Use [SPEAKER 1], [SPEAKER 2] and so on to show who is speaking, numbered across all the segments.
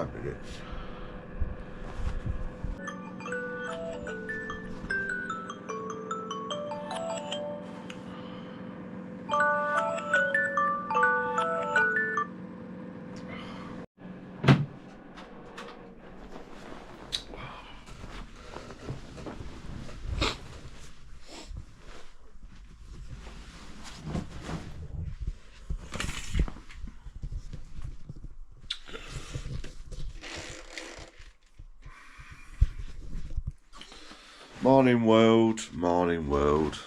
[SPEAKER 1] 5 minutes. Morning world, morning world.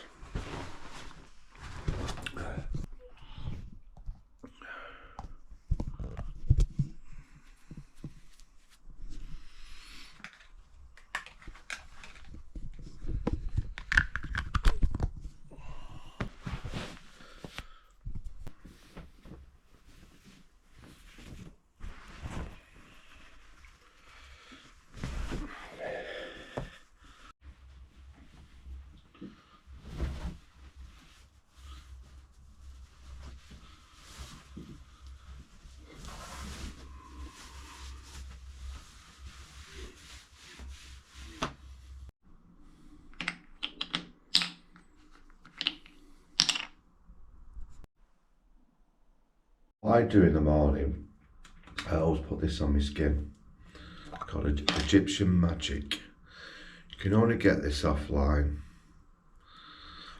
[SPEAKER 1] What I do in the morning, I always put this on my skin. It's called Egyptian Magic. You can only get this offline.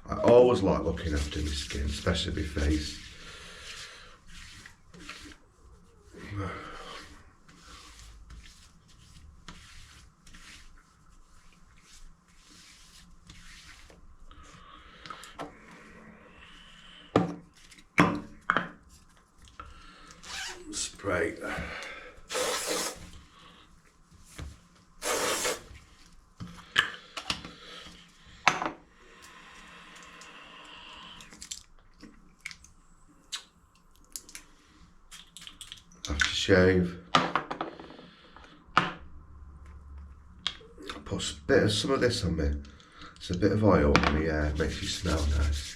[SPEAKER 1] I always like looking after my skin, especially my face. Spray. After shave, put some of this on me. It's a bit of oil on the hair, makes you smell nice.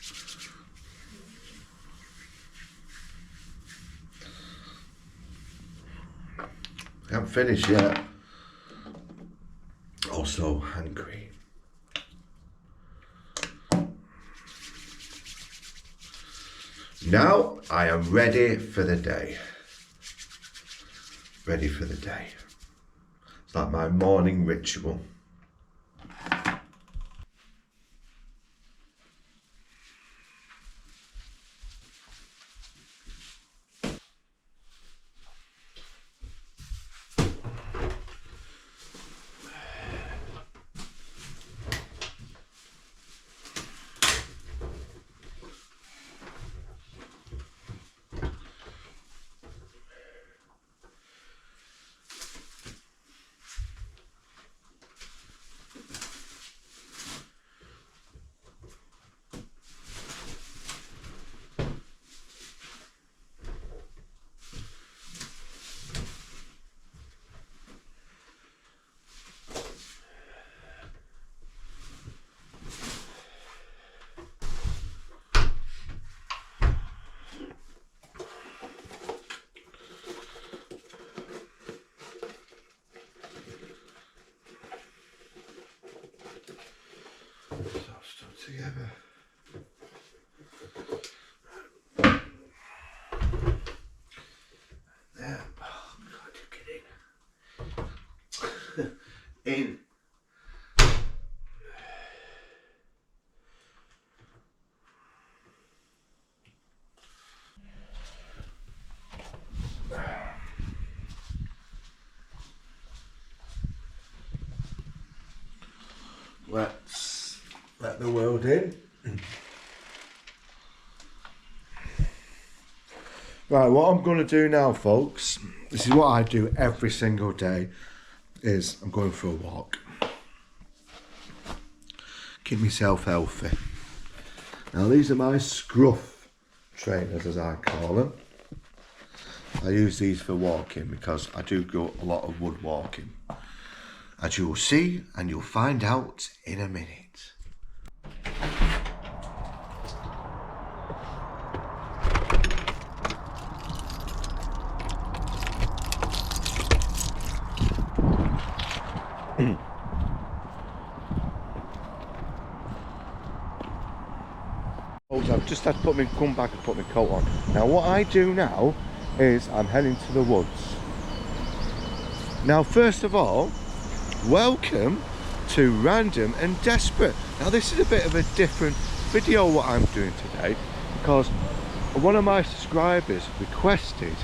[SPEAKER 1] I haven't finished yet. Also hand cream. Now I am ready for the day. Ready for the day. It's like my morning ritual. Together. There. Oh God, you get in. In. Let's let the world in. Right, what I'm going to do now, folks, this is what I do every single day, is I'm going for a walk. Keep myself healthy. Now these are my scruff trainers, as I call them. I use these for walking because I do go a lot of wood walking. As you'll see and you'll find out in a minute. I've just had to come back and put my coat on. Now what I do now is I'm heading to the woods. Now first of all, welcome to Random and Desperate. Now this is a bit of a different video what I'm doing today, because one of my subscribers requested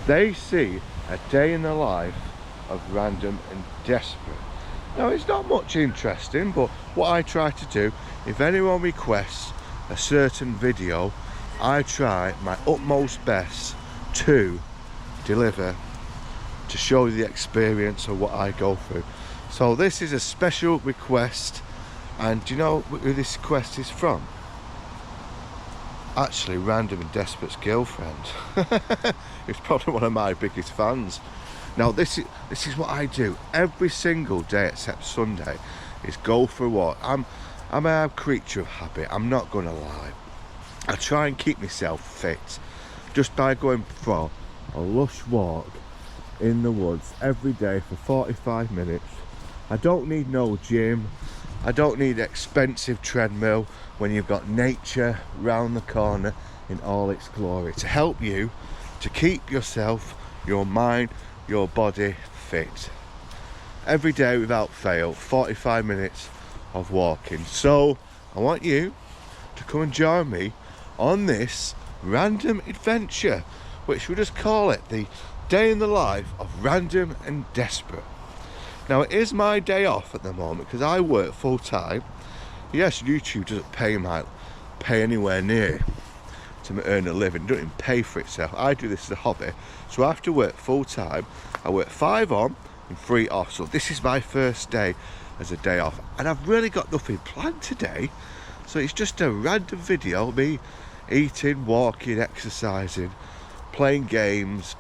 [SPEAKER 1] they see a day in the life of Random and Desperate. Now it's not much interesting, but what I try to do, if anyone requests a certain video, I try my utmost best to deliver, to show you the experience of what I go through. So this is a special request, and do you know who this request is from? Actually, Random and Desperate's girlfriend. It's probably one of my biggest fans. Now this is what I do every single day except Sunday, is go for a walk. I'm a creature of habit, I'm not gonna lie. I try and keep myself fit just by going for a lush walk in the woods every day for 45 minutes. I don't need no gym, I don't need expensive treadmill when you've got nature round the corner in all its glory to help you to keep yourself, your mind, your body fit. Every day without fail, 45 minutes of walking. So I want you to come and join me on this random adventure, which we'll just call it the day in the life of Random and Desperate. Now it is my day off at the moment because I work full time. Yes, YouTube doesn't pay anywhere near to earn a living, it doesn't even pay for itself. I do this as a hobby, so I have to work full time. I work 5 on and 3 off, so this is my first day as a day off, and I've really got nothing planned today, so it's just a random video, me eating, walking, exercising, playing games,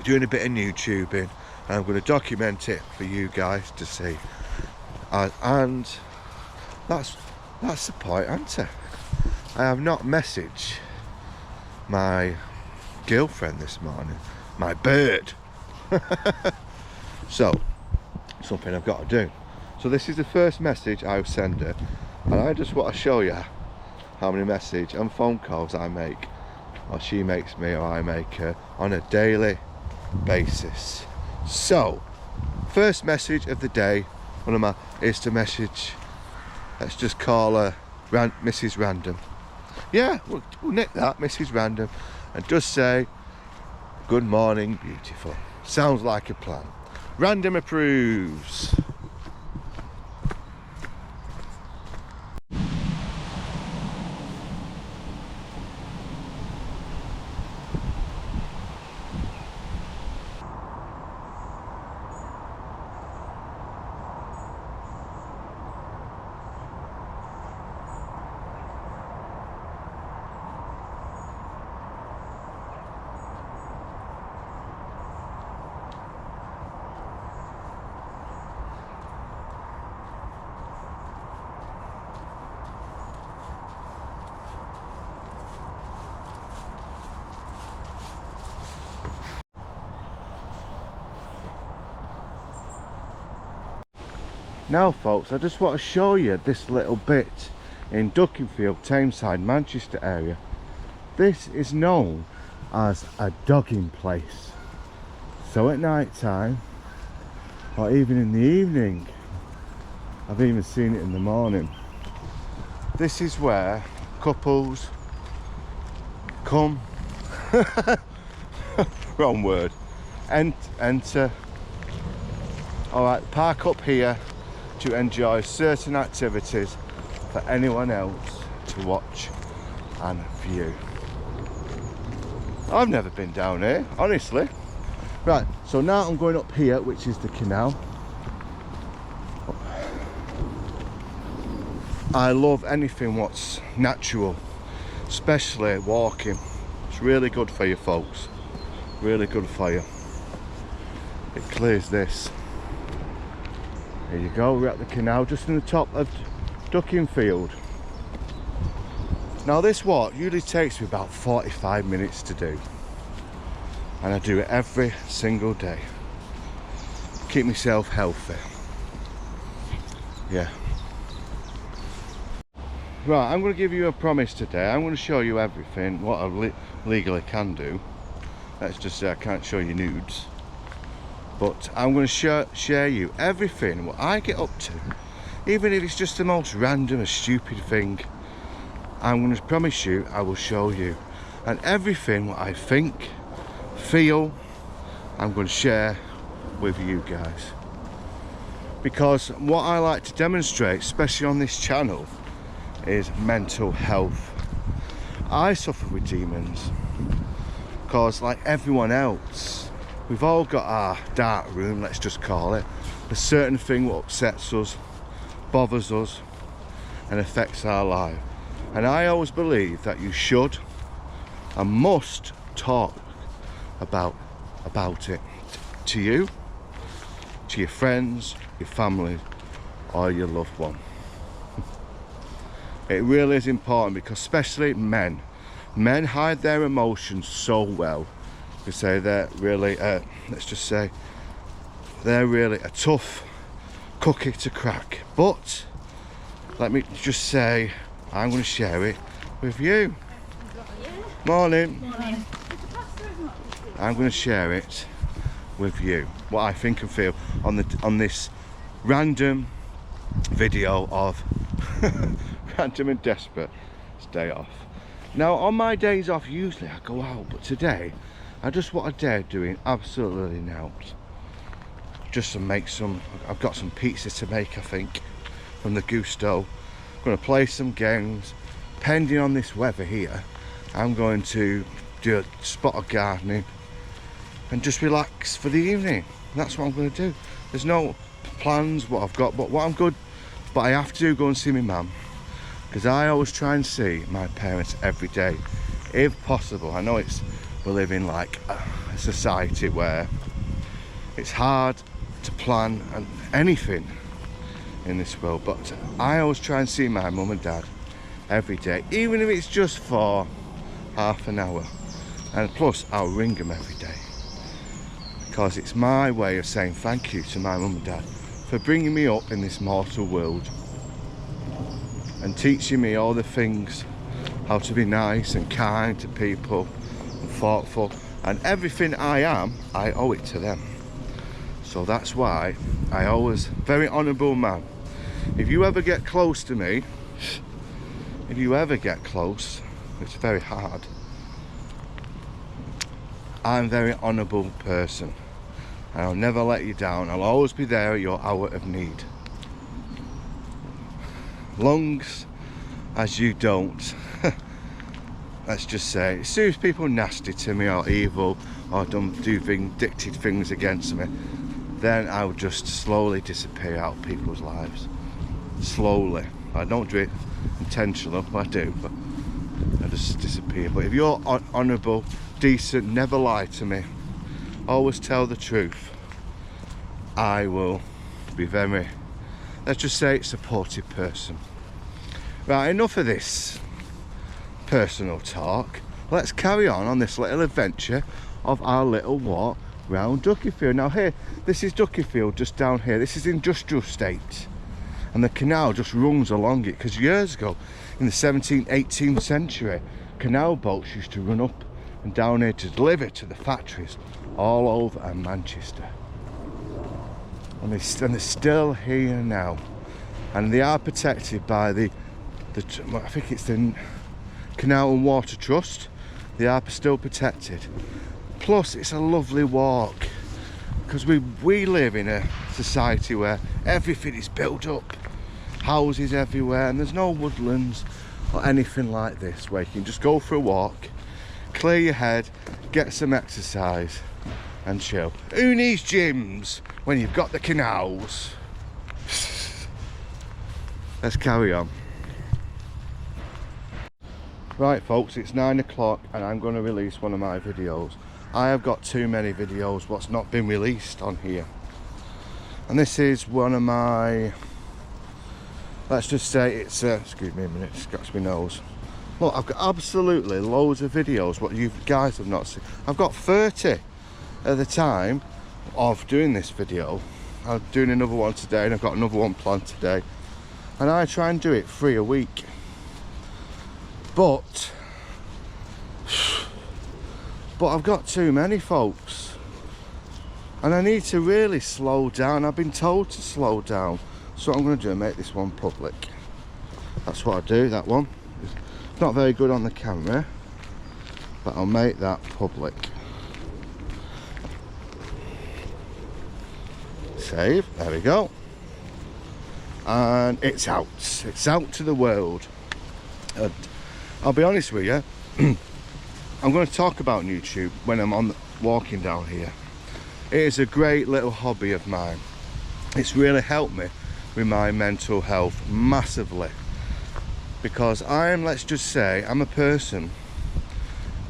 [SPEAKER 1] doing a bit of YouTubing, and I'm going to document it for you guys to see. And that's the point, isn't it? I have not messaged my girlfriend this morning, my bird. So something I've got to do. So this is the first message I'll send her, and I just want to show you how many messages and phone calls I make, or she makes me, or I make her, on a daily basis. So first message of the day, is to message, let's just call her Mrs. Random. Yeah, we'll nick that, Mrs. Random, and just say, good morning, beautiful. Sounds like a plan. Random approves. Now folks, I just want to show you this little bit in Duckingfield, Tameside, Manchester area. This is known as a dogging place. So at night time, or even in the evening, I've even seen it in the morning, this is where couples come, wrong word, enter, alright, park up here to enjoy certain activities for anyone else to watch and view. I've never been down here, honestly. Right, so now I'm going up here, which is the canal. I love anything what's natural, especially walking. It's really good for you folks, really good for you. It clears this. There you go, we're at the canal just in the top of Duckingfield. Now this walk usually takes me about 45 minutes to do, and I do it every single day. Keep myself healthy. Yeah. Right, I'm going to give you a promise today. I'm going to show you everything what I legally can do. Let's just say I can't show you nudes, but I'm going to share you everything what I get up to, even if it's just the most random and stupid thing. I'm going to promise you I will show you, and everything what I think, feel, I'm going to share with you guys, because what I like to demonstrate, especially on this channel, is mental health. I suffer with demons because, like everyone else, we've all got our dark room, let's just call it. A certain thing what upsets us, bothers us, and affects our life. And I always believe that you should and must talk about it to you, to your friends, your family, or your loved one. It really is important, because especially men hide their emotions so well. We say they're really, let's just say, they're really a tough cookie to crack. But let me just say, I'm going to share it with you. Morning. Morning. I'm going to share it with you, what I think and feel on this random video of random and desperate day off. Now, on my days off, usually I go out, but today I just what I dare doing absolutely now. Just to make some. I've got some pizza to make, I think, from the Gusto. I'm going to play some games. Pending on this weather here, I'm going to do a spot of gardening and just relax for the evening. That's what I'm going to do. There's no plans what I've got, but what I'm good. But I have to go and see my mum, because I always try and see my parents every day, if possible. I know we live in like a society where it's hard to plan and anything in this world, but I always try and see my mum and dad every day, even if it's just for half an hour. And plus I'll ring them every day, because it's my way of saying thank you to my mum and dad for bringing me up in this mortal world and teaching me all the things, how to be nice and kind to people and thoughtful, and everything I am, I owe it to them. So that's why I always, very honourable man. If you ever get close to me, if you ever get close, it's very hard. I'm a very honourable person, and I'll never let you down. I'll always be there at your hour of need. Long as you don't, let's just say, as soon as people nasty to me or evil or dictated things against me, then I'll just slowly disappear out of people's lives. Slowly. I don't do it intentionally, I do, but I just disappear. But if you're honourable, decent, never lie to me, always tell the truth, I will be very, let's just say, supportive person. Right, enough of this personal talk. Let's carry on this little adventure of our little walk round Duckyfield. Now here, this is Duckyfield, just down here. This is industrial estate, and the canal just runs along it, because years ago in the 17th, 18th century, canal boats used to run up and down here to deliver to the factories all over Manchester. And they're still here now, and they are protected by the I think it's the Canal and Water Trust. They are still protected. Plus it's a lovely walk, because we live in a society where everything is built up, houses everywhere, and there's no woodlands or anything like this where you can just go for a walk, clear your head, get some exercise and chill. Who needs gyms when you've got the canals? Let's carry on. Right folks, it's 9 o'clock and I'm going to release one of my videos. I have got too many videos what's not been released on here, and this is one of my, let's just say it's excuse me a minute, scratch my nose. Look, I've got absolutely loads of videos what you guys have not seen. I've got 30 at the time of doing this video. I'm doing another one today, and I've got another one planned today, and I try and do it 3 a week. But I've got too many, folks, and I need to really slow down. I've been told to slow down, so what I'm going to do is make this one public. That's what I do. That one, it's not very good on the camera, but I'll make that public. Save, there we go, and it's out to the world. And I'll be honest with you, I'm going to talk about YouTube when I'm walking down here. It is a great little hobby of mine. It's really helped me with my mental health massively, because let's just say, I'm a person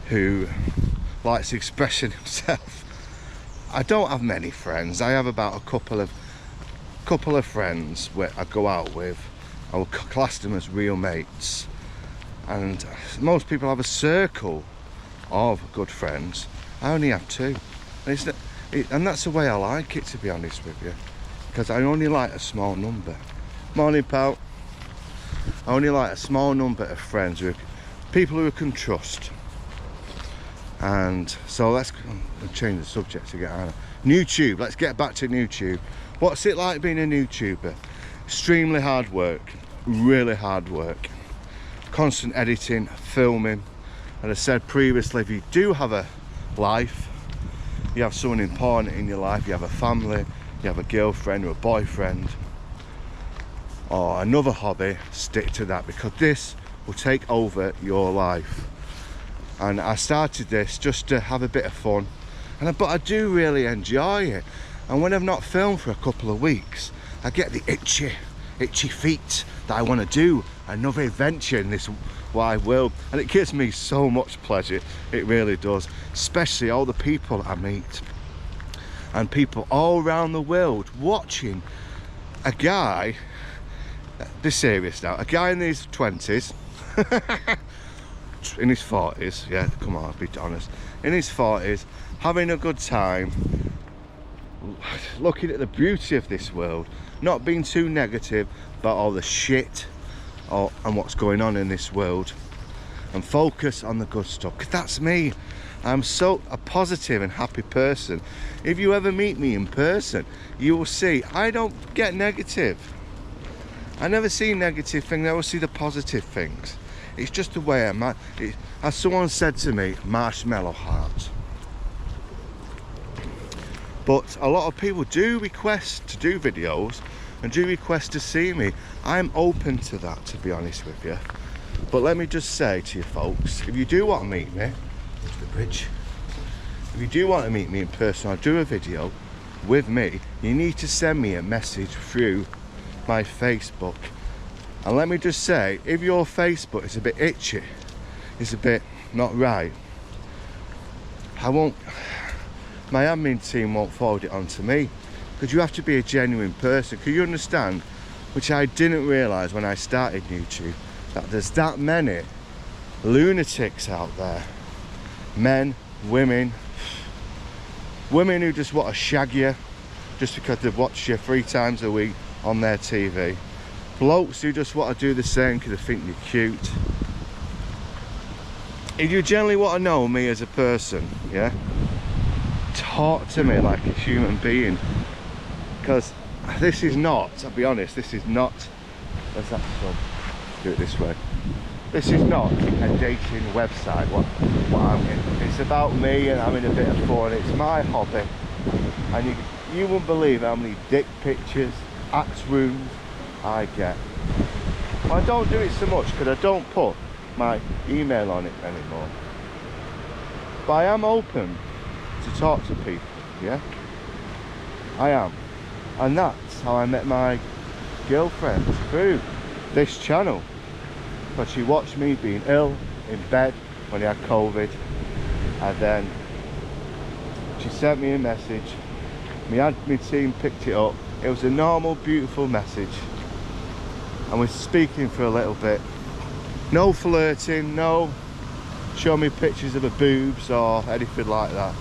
[SPEAKER 1] who likes expressing himself. I don't have many friends. I have about a couple of friends where I go out with. I will class them as real mates, and most people have a circle of good friends. I only have two, and that's the way I like it, to be honest with you, because I only like a small number. Morning, pal. I only like a small number of friends, people who I can trust. And so let's change the subject to get out of YouTube. Let's get back to YouTube. What's it like being a YouTuber? Extremely hard work, really hard work. Constant editing, filming. And I said previously, if you do have a life, you have someone important in your life, you have a family, you have a girlfriend or a boyfriend, or another hobby, stick to that, because this will take over your life. And I started this just to have a bit of fun, but I do really enjoy it. And when I've not filmed for a couple of weeks, I get the itchy feet that I want to do another adventure in this wide world, and it gives me so much pleasure. It really does, especially all the people I meet, and people all around the world watching a guy, be serious now, a guy in his 20s in his 40s, yeah, come on, I'll be honest, in his 40s, having a good time, looking at the beauty of this world, not being too negative about all the shit and what's going on in this world, and focus on the good stuff, because that's me. I'm so a positive and happy person. If you ever meet me in person, you will see I don't get negative. I never see negative things, I always see the positive things. It's just the way I'm at. As someone said to me, marshmallow heart. But a lot of people do request to do videos and do request to see me. I'm open to that, to be honest with you. But let me just say to you folks, if you do want to meet me, to the bridge, if you do want to meet me in person or do a video with me, you need to send me a message through my Facebook. And let me just say, if your Facebook is a bit itchy, it's a bit not right, my admin team won't forward it on to me, because you have to be a genuine person. Can you understand, which I didn't realise when I started YouTube, that there's that many lunatics out there, men, women who just want to shag you just because they've watched you 3 times a week on their TV, blokes who just want to do the same because they think you're cute. If you generally want to know me as a person, yeah, talk to me like a human being, because this is not, I'll be honest, this is not, let's do it this way, this is not a dating website, what I'm in. It's about me and having a bit of fun. It's my hobby, and you won't believe how many dick pictures, axe wounds I get. I don't do it so much because I don't put my email on it anymore, but I am open to talk to people, yeah, I am. And that's how I met my girlfriend, through this channel, but she watched me being ill in bed when I had COVID, and then she sent me a message. My admin team picked it up. It was a normal, beautiful message, and we're speaking for a little bit. No flirting, no show me pictures of her boobs or anything like that.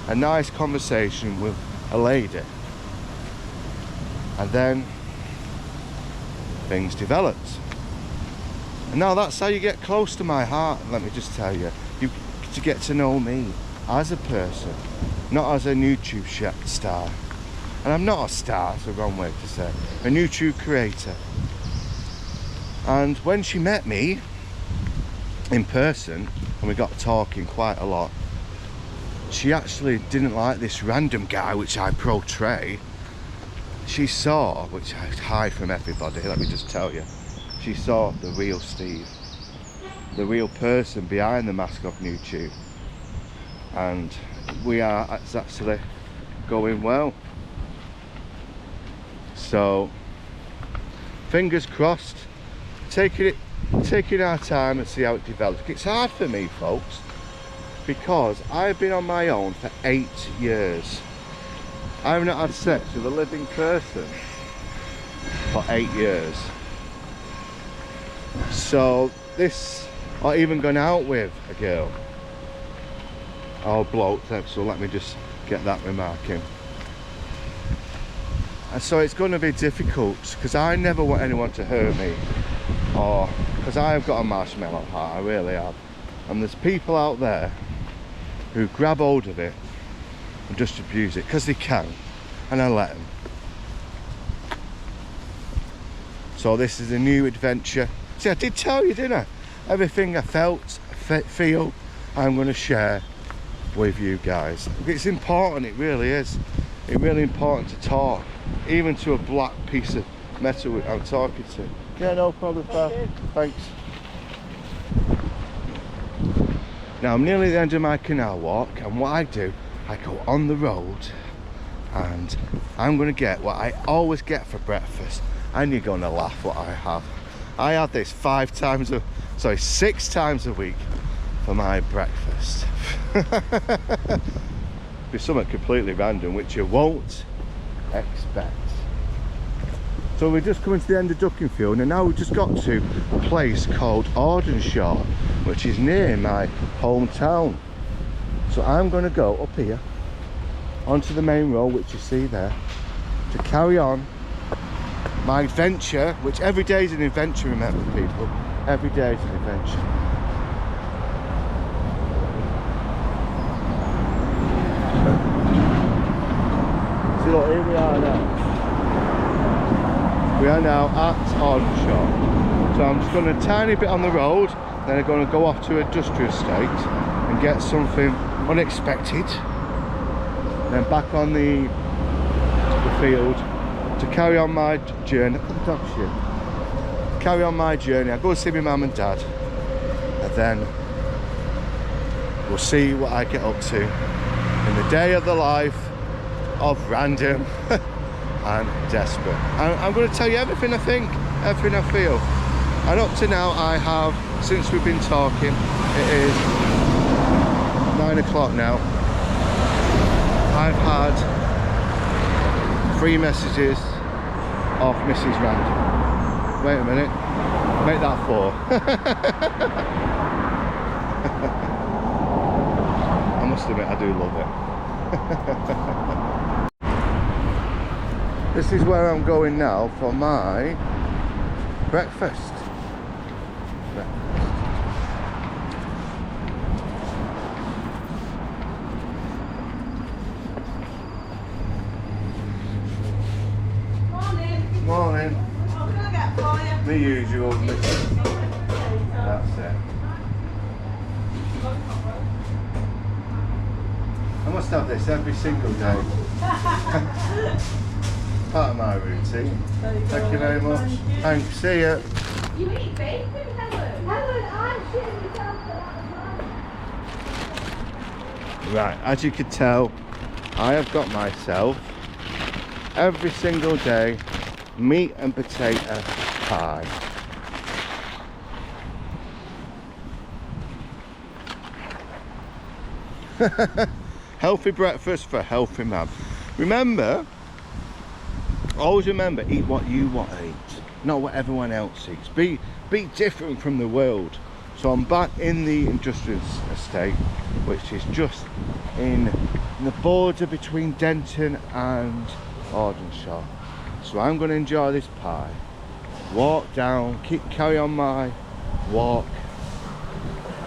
[SPEAKER 1] A nice conversation with a lady, and then things developed. And now that's how you get close to my heart, let me just tell you. You to get to know me as a person, not as a YouTube star. And I'm not a star, it's the wrong way to say. A YouTube creator. And when she met me in person, and we got talking quite a lot, she actually didn't like this random guy which I portray. She saw, which I hide from everybody, let me just tell you, she saw the real Steve, the real person behind the mask of YouTube. And it's actually going well. So fingers crossed, taking our time and see how it develops. It's hard for me, folks, because I've been on my own for 8 years. I've not had sex with a living person for 8 years. So this, or even gone out with a girl or bloke, so let me just get that remark in. And so it's going to be difficult, because I never want anyone to hurt me, or because I have got a marshmallow heart, I really have. And there's people out there who grab hold of it and just abuse it because they can, and I let them. So this is a new adventure. See, I did tell you, didn't I? Everything I feel, I'm going to share with you guys. It's important, it really is. It's really important to talk, even to a black piece of metal I'm talking to. Yeah, no problem, pal. Thanks. Now I'm nearly at the end of my canal walk, and what I do, I go on the road and I'm going to get what I always get for breakfast, and you're going to laugh what I have. I have this 6 times a week for my breakfast. Be something completely random which you won't expect. So we're just coming to the end of Duckingfield, and now we've just got to a place called Audenshaw, which is near my hometown. So I'm going to go up here onto the main road, which you see there, to carry on my adventure, which every day is an adventure, remember people, every day is an adventure. So look, here we are now. We are now at Audenshaw. So I'm just going a tiny bit on the road, then I'm going to go off to an industrial estate and get something unexpected. Then back on the field to carry on my journey. Put the dog shit. Carry on my journey. I'll go see my mum and dad, and then we'll see what I get up to in the day of the life of random and desperate. I'm going to tell you everything I think, everything I feel. And up to now I have, since we've been talking, it is 9 o'clock now, I've had 3 messages off Mrs. Random. Wait a minute, make that 4. I must admit I do love it. This is where I'm going now for my breakfast.
[SPEAKER 2] Morning.
[SPEAKER 1] Morning.
[SPEAKER 2] What can I get for you?
[SPEAKER 1] The usual. That's it. I must have this every single day. Part of my routine. Thank you very much. Thanks. See ya.
[SPEAKER 2] You eat bacon, Helen? Helen, I'm shitting myself for that.
[SPEAKER 1] Right, as you can tell, I have got myself every single day meat and potato pie. Healthy breakfast for a healthy man. Remember, always remember, eat what you want to eat, not what everyone else eats. Be different from the world. So I'm back in the industrial estate, which is just in the border between Denton and Audenshaw. So I'm going to enjoy this pie, walk down, carry on my walk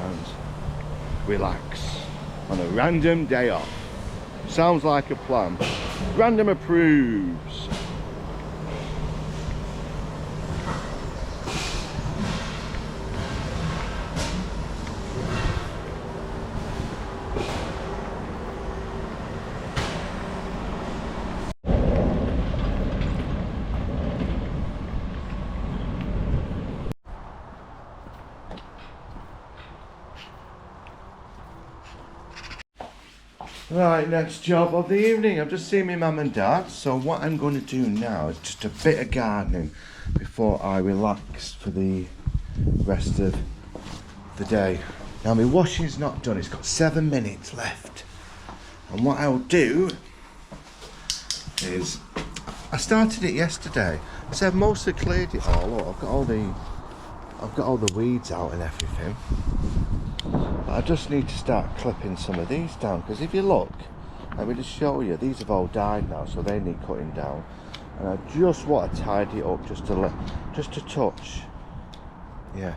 [SPEAKER 1] and relax on a random day off. Sounds like a plan. Random approves. Right, next job of the evening. I've just seen my mum and dad, so what I'm going to do now is just a bit of gardening before I relax for the rest of the day. Now my washing's not done, it's got 7 minutes left. And what I'll do is, I started it yesterday, so I've mostly cleared it all. Look, I've got all the weeds out and everything. I just need to start clipping some of these down, because if you look, let me just show you, these have all died now, so they need cutting down. And I just want to tidy it up just a touch. Yeah.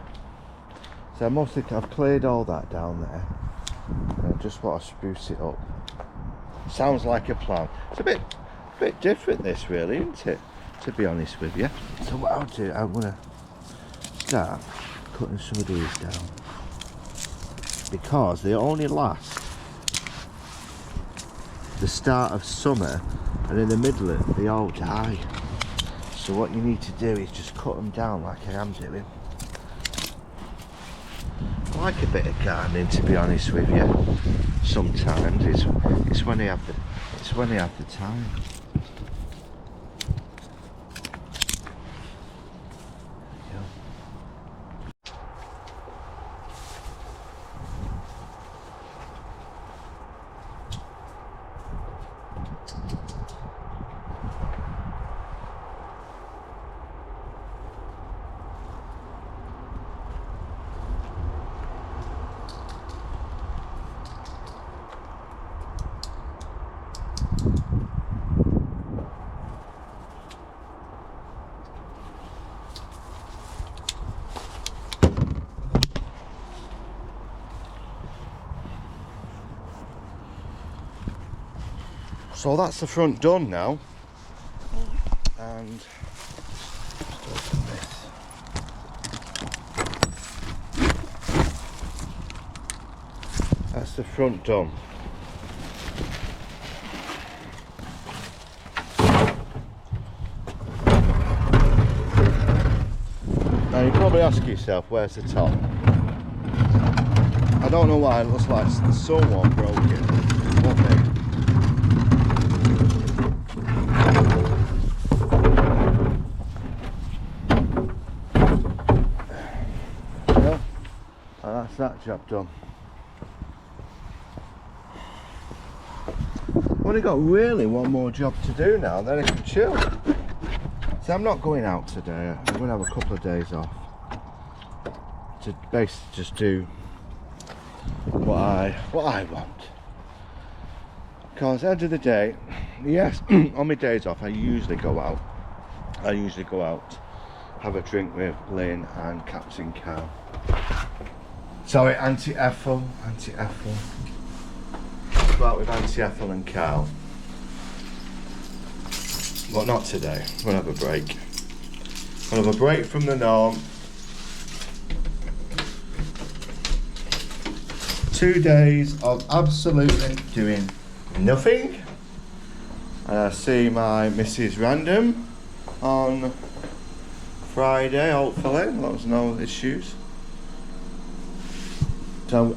[SPEAKER 1] So I've cleared all that down there, and I just want to spruce it up. Sounds like a plan. It's a bit different, this, really, isn't it? To be honest with you. So what I'll do, I'm gonna start cutting some of these down, because they only last the start of summer, and in the middle of it they all die. So what you need to do is just cut them down like I am doing. I like a bit of gardening, to be honest with you. Sometimes it's when I have the time. So that's the front done now, and just open this. That's the front done. Now you probably ask yourself, where's the top? I don't know why it looks like someone broke it. What me? That job done. I've only got really one more job to do now, then I can chill. So I'm not going out today. I'm going to have a couple of days off to basically just do what I want. Because at the end of the day, yes, on my days off I usually go out. Have a drink with Lynn and Captain Cal. Sorry, Auntie Ethel. Go out with Auntie Ethel and Carl. But not today. We'll have a break. We'll have a break from the norm. 2 days of absolutely doing nothing. And I see my Mrs. Random on Friday, hopefully. There's no issues. So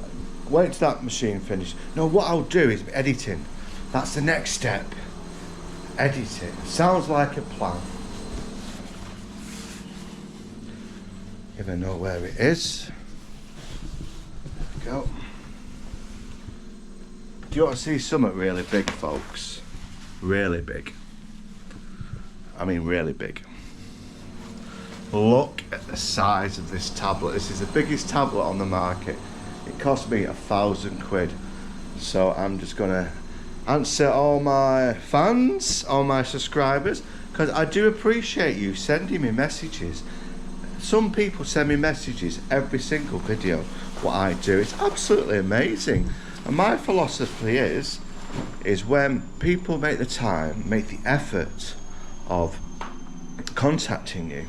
[SPEAKER 1] wait till that machine finishes. No, what I'll do is editing. That's the next step. Editing. Sounds like a plan. If I know where it is. There we go. Do you want to see something really big, folks? Really big. I mean really big. Look at the size of this tablet. This is the biggest tablet on the market. It cost me £1,000. So I'm just gonna answer all my fans, all my subscribers, because I do appreciate you sending me messages some people send me messages every single video what I do. It's absolutely amazing. And my philosophy is when people make the time, make the effort of contacting you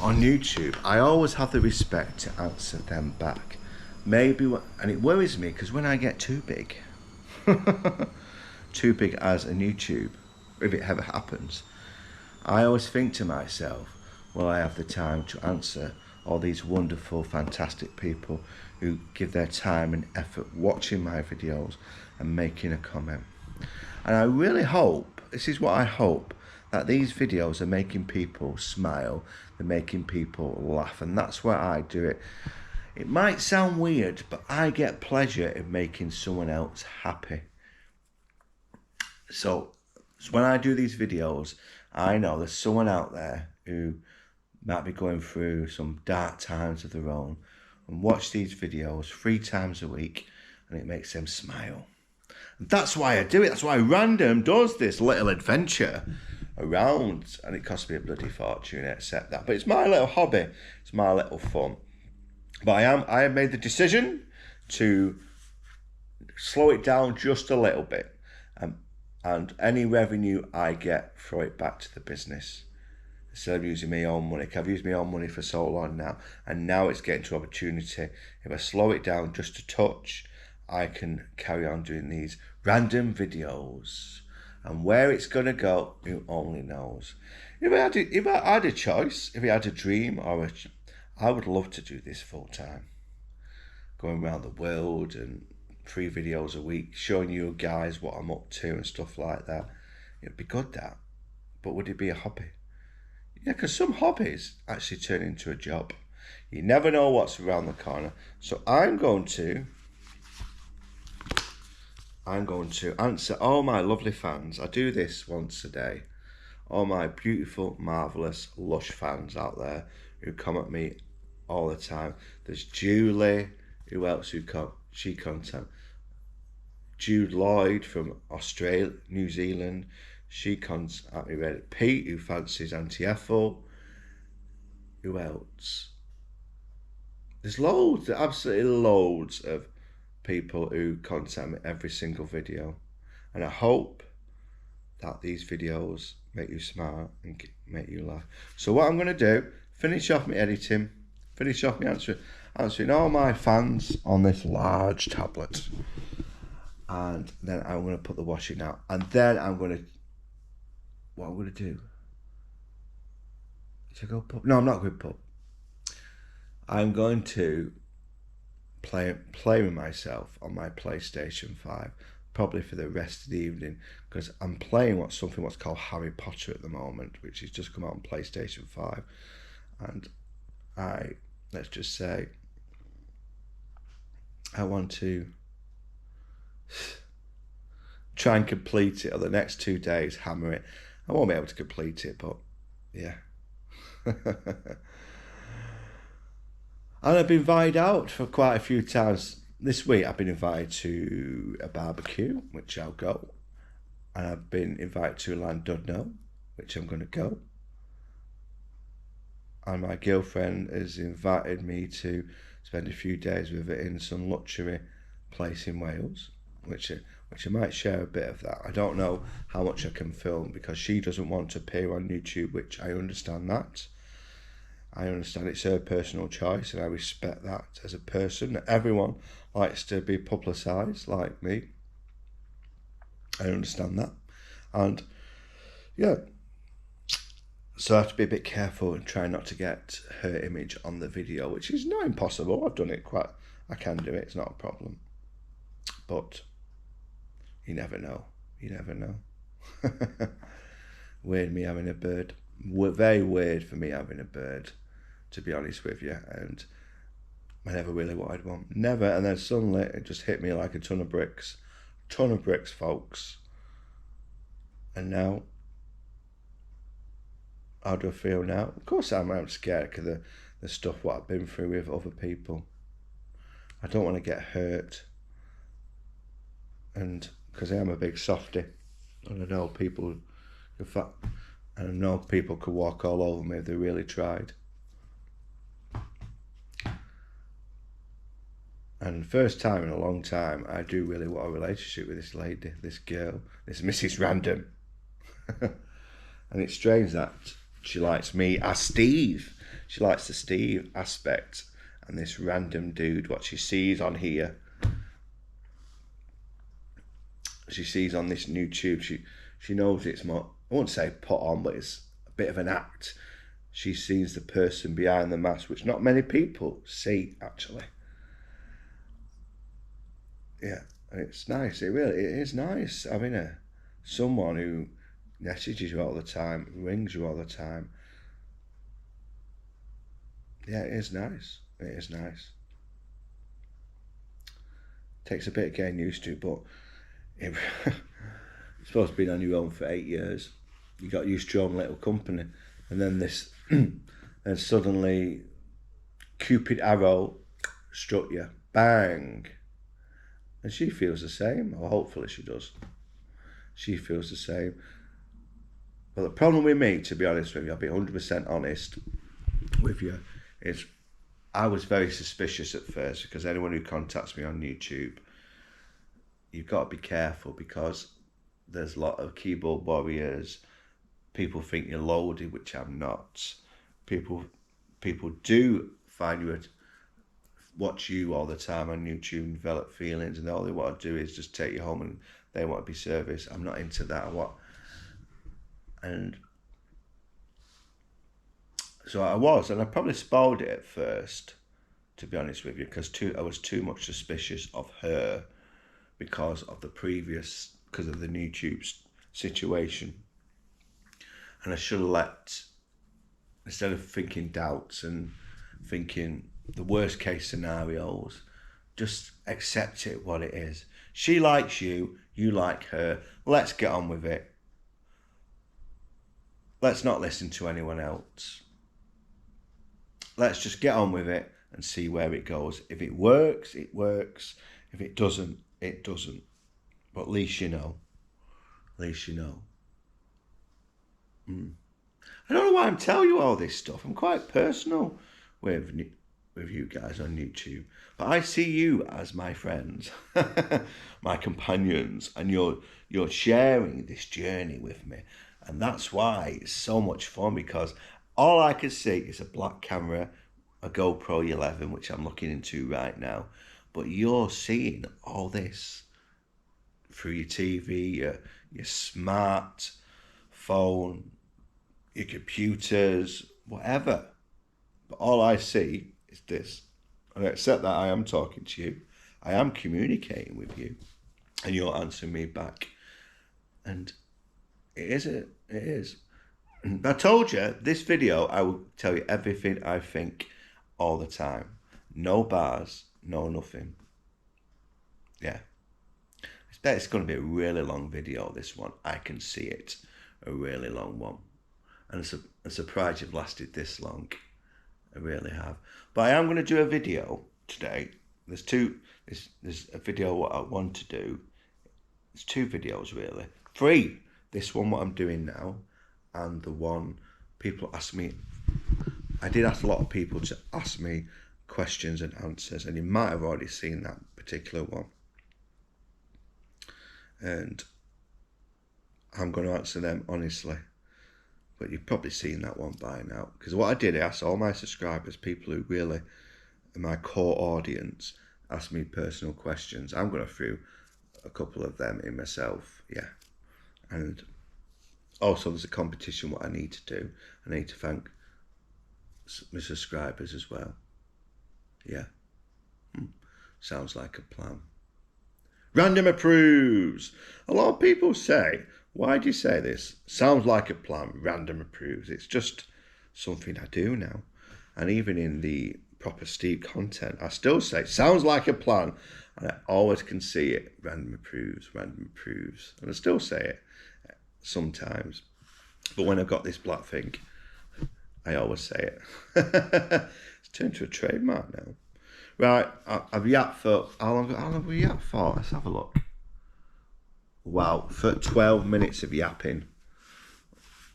[SPEAKER 1] on YouTube, I always have the respect to answer them back. Maybe, and it worries me because when I get too big, too big as a YouTube, if it ever happens, I always think to myself, will I have the time to answer all these wonderful, fantastic people who give their time and effort watching my videos and making a comment? And I really hope, this is what I hope, that these videos are making people smile, they're making people laugh, and that's why I do it. It might sound weird, but I get pleasure in making someone else happy. So when I do these videos, I know there's someone out there who might be going through some dark times of their own and watch these videos 3 times a week, and it makes them smile. And that's why I do it. That's why Random does this little adventure around, and it costs me a bloody fortune, accept that. But it's my little hobby. It's my little fun. But I have made the decision to slow it down just a little bit, and any revenue I get, throw it back to the business instead of using my own money. I've used my own money for so long now, and now it's getting to opportunity. If I slow it down just a touch, I can carry on doing these random videos. And where it's going to go, who only knows. If I had a choice, if I had a dream, I would love to do this full time. Going around the world and 3 videos a week, showing you guys what I'm up to and stuff like that. It'd be good, that. But would it be a hobby? Yeah, because some hobbies actually turn into a job. You never know what's around the corner. So I'm going to answer all my lovely fans. I do this once a day. All my beautiful, marvellous, lush fans out there who come at me all the time. There's Julie, who else she contact? Jude Lloyd from Australia, New Zealand. She comes at me ready. Pete, who fancies Auntie Ethel. Who else? There's loads, absolutely loads of people who contact me every single video. And I hope that these videos make you smile and make you laugh. So what I'm going to do, finish off my editing, finish off my answering all my fans on this large tablet. And then I'm going to put the washing out. And then what I'm going to do, should I go pub? No, I'm not going to pub. I'm going to play with myself on my PlayStation 5, probably for the rest of the evening, because I'm playing what's called Harry Potter at the moment, which has just come out on PlayStation 5. And let's just say, I want to try and complete it, or the next 2 days, hammer it. I won't be able to complete it, but yeah. And I've been invited out for quite a few times. This week I've been invited to a barbecue, which I'll go. And I've been invited to Llandudno, which I'm going to go. And my girlfriend has invited me to spend a few days with her in some luxury place in Wales, which I might share a bit of that. I don't know how much I can film because she doesn't want to appear on YouTube, which I understand that. I understand it's her personal choice, and I respect that as a person. Everyone likes to be publicised, like me. I understand that. And yeah, so I have to be a bit careful and try not to get her image on the video, which is not impossible. I've done it I can do it, it's not a problem. But you never know. You never know. Weird me having a bird. Very weird for me having a bird, to be honest with you. And I never really wanted one. Never. And then suddenly it just hit me like a ton of bricks. Ton of bricks, folks. And now, how do I feel now? Of course I'm scared because of the stuff what I've been through with other people. I don't want to get hurt. And because I am a big softie, and I know people, in fact, and I know people could walk all over me if they really tried. And first time in a long time, I do really want a relationship with this lady, this girl, this Mrs. Random. And it's strange that she likes me as Steve. She likes the Steve aspect. And this random dude, what she sees on here, she sees on this new tube, she knows it's more, I won't say put on, but it's a bit of an act. She sees the person behind the mask, which not many people see, actually. Yeah, and it's nice. It is nice having someone who messages you all the time, rings you all the time. Yeah, it is nice. It is nice. Takes a bit of getting used to, but you're supposed to be on your own for 8 years. You got used to your own little company, and then this, and suddenly, Cupid arrow struck you, bang. And she feels the same, or hopefully she does. She feels the same. But the problem with me, to be honest with you, I'll be 100% honest with you, is I was very suspicious at first, because anyone who contacts me on YouTube, you've got to be careful, because there's a lot of keyboard warriors. People think you're loaded, which I'm not. People do find you watch you all the time on YouTube and develop feelings, and all they want to do is just take you home and they want to be serviced. I'm not into that. And so I was, and I probably spoiled it at first, to be honest with you, because I was too much suspicious of her because of the YouTube situation. And I should have instead of thinking doubts and thinking the worst case scenarios, just accept it what it is. She likes you, you like her, let's get on with it. Let's not listen to anyone else. Let's just get on with it and see where it goes. If it works, it works. If it doesn't, it doesn't. But at least you know. At least you know. I don't know why I'm telling you all this stuff. I'm quite personal with you guys on YouTube. But I see you as my friends, my companions, and you're sharing this journey with me. And that's why it's so much fun, because all I can see is a black camera, a GoPro 11, which I'm looking into right now. But you're seeing all this through your TV, your smart phone, your computers, whatever. But all I see is this. And except that I am talking to you, I am communicating with you, and you're answering me back. And it is. I told you, this video, I will tell you everything I think all the time. No bars, no nothing. Yeah. I bet it's going to be a really long video, this one. I can see it. A really long one. And I'm surprised you've lasted this long. I really have. But I am going to do a video today. There's a video what I want to do. There's 2 videos really. 3. This one what I'm doing now, and the one people ask me. I did ask a lot of people to ask me questions and answers, and you might have already seen that particular one. And I'm going to answer them honestly. But you've probably seen that one by now. Because what I did, I asked all my subscribers, people who really are my core audience, ask me personal questions. I'm going to throw a couple of them in myself, yeah. And also there's a competition what I need to do. I need to thank my subscribers as well. Yeah. Sounds like a plan. Random approves. A lot of people say, why do you say this? Sounds like a plan. Random approves. It's just something I do now. And even in the proper Steve content, I still say, sounds like a plan. And I always can see it. Random approves, random approves. And I still say it sometimes. But when I've got this black thing, I always say it. It's turned to a trademark now. Right, I've yapped for, how long have we yapped for? Let's have a look. Wow, for 12 minutes of yapping.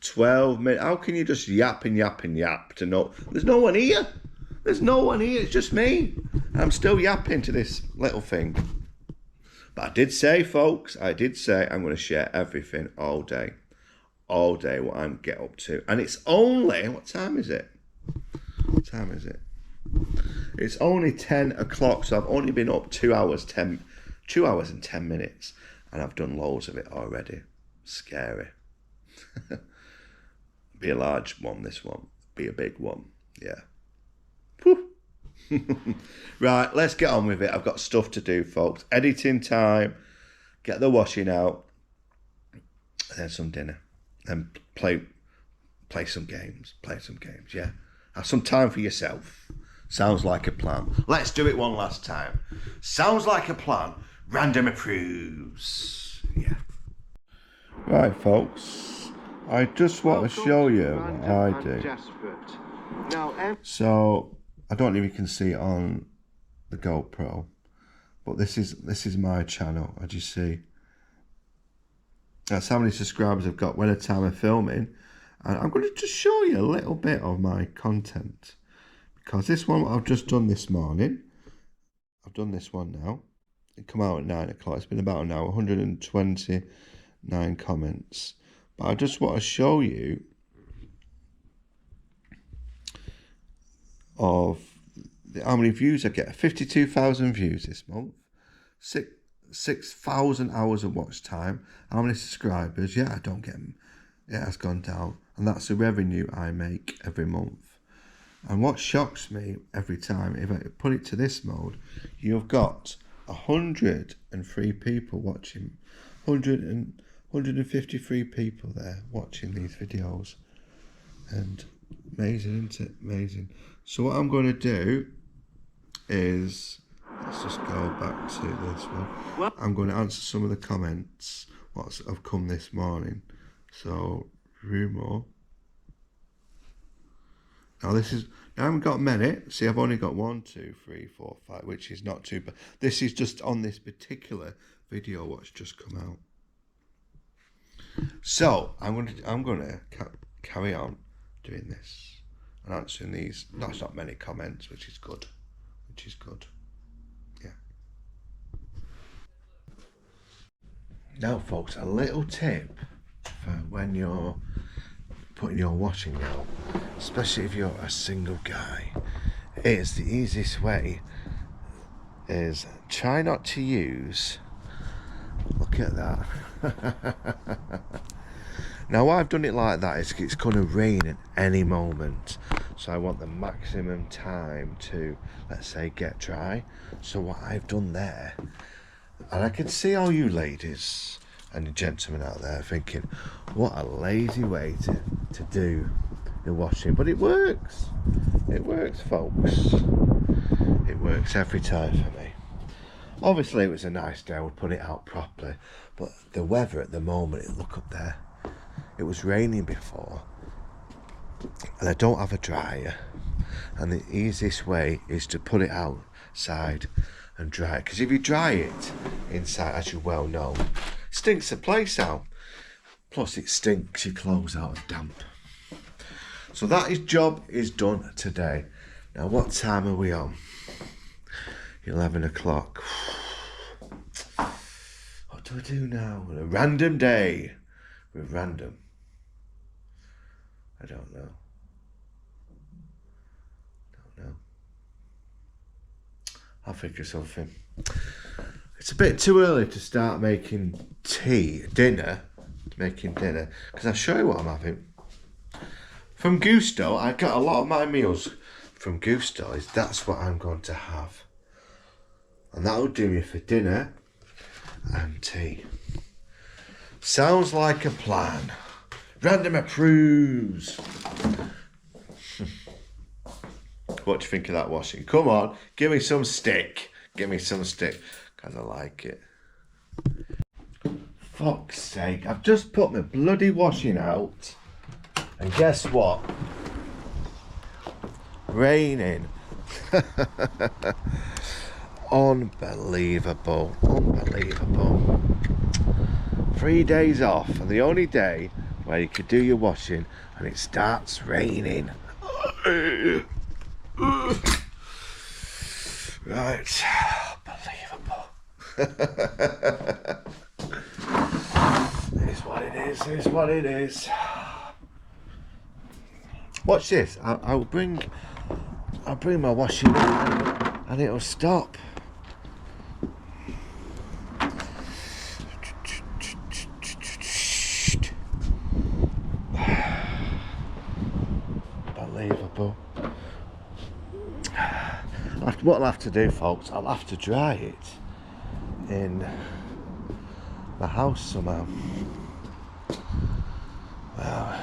[SPEAKER 1] 12 minutes. How can you just yap and yap and yap to no? There's no one here. There's no one here. It's just me. And I'm still yapping to this little thing. But I did say, folks, I'm going to share everything all day. All day, what I'm get up to. And it's only, what time is it? What time is it? It's only 10 o'clock, so I've only been up 2 hours and 10 minutes. And I've done loads of it already. Scary. Be a large one, this one. Be a big one. Yeah. Whew. Right, let's get on with it. I've got stuff to do, folks. Editing time. Get the washing out. And then some dinner. And play some games. Yeah. Have some time for yourself. Sounds like a plan. Let's do it one last time. Sounds like a plan. Random approves. Yeah. Right, folks. I just want to show you what I do. So, I don't know if you can see it on the GoPro, but this is my channel, as you see. That's how many subscribers I've got when a time I'm filming. And I'm going to just show you a little bit of my content. Because this one I've just done this morning. I've done this one now. It come out at 9 o'clock. It's been about an hour, 129 comments. But I just want to show you of how many views I get. 52,000 views this month. 6,000 hours of watch time. How many subscribers? Yeah, I don't get them. It has gone down. And that's the revenue I make every month. And what shocks me every time, if I put it to this mode, you've got 103 people watching. 153 people there watching these videos. And amazing, isn't it? Amazing. So what I'm going to do is, let's just go back to this one. I'm going to answer some of the comments what have come this morning. So, Rumo. Now I haven't got many. See, I've only got 1, 2, 3, 4, 5, which is not too bad. This is just on this particular video what's just come out. So I'm going to carry on doing this and answering these. That's not many comments, which is good. Yeah. Now, folks, a little tip for when you're putting your washing out, especially if you're a single guy, is the easiest way is try not to use, look at that. Now why I've done it like that is it's going to rain at any moment, so I want the maximum time to, let's say, get dry. So what I've done there, and I can see all you ladies and gentlemen out there thinking, what a lazy way to do the washing, but it works. It works, folks. It works every time for me. Obviously it was a nice day, I would put it out properly, but the weather at the moment, look up there, it was raining before and I don't have a dryer, and the easiest way is to put it outside and dry it, because if you dry it inside, as you well know, it stinks the place out, plus it stinks your clothes out of damp. So that job is done today. Now what time are we on? 11 o'clock. What do I do now? A random day. With random. I don't know. I'll figure something. It's a bit too early to start making dinner, because I'll show you what I'm having. From Gusto, I got a lot of my meals from Gusto. That's what I'm going to have. And that'll do me for dinner and tea. Sounds like a plan. Random approves. What do you think of that washing? Come on, give me some stick. Because I like it. Fuck's sake, I've just put my bloody washing out. And guess what? Raining. Unbelievable. 3 days off, and the only day where you could do your washing, and it starts raining. Right, Right, unbelievable. It is what it is, it is what it is. Watch this, I'll bring my washing and it'll stop. Unbelievable. What I'll have to do, folks, I'll have to dry it in my house somehow. Well,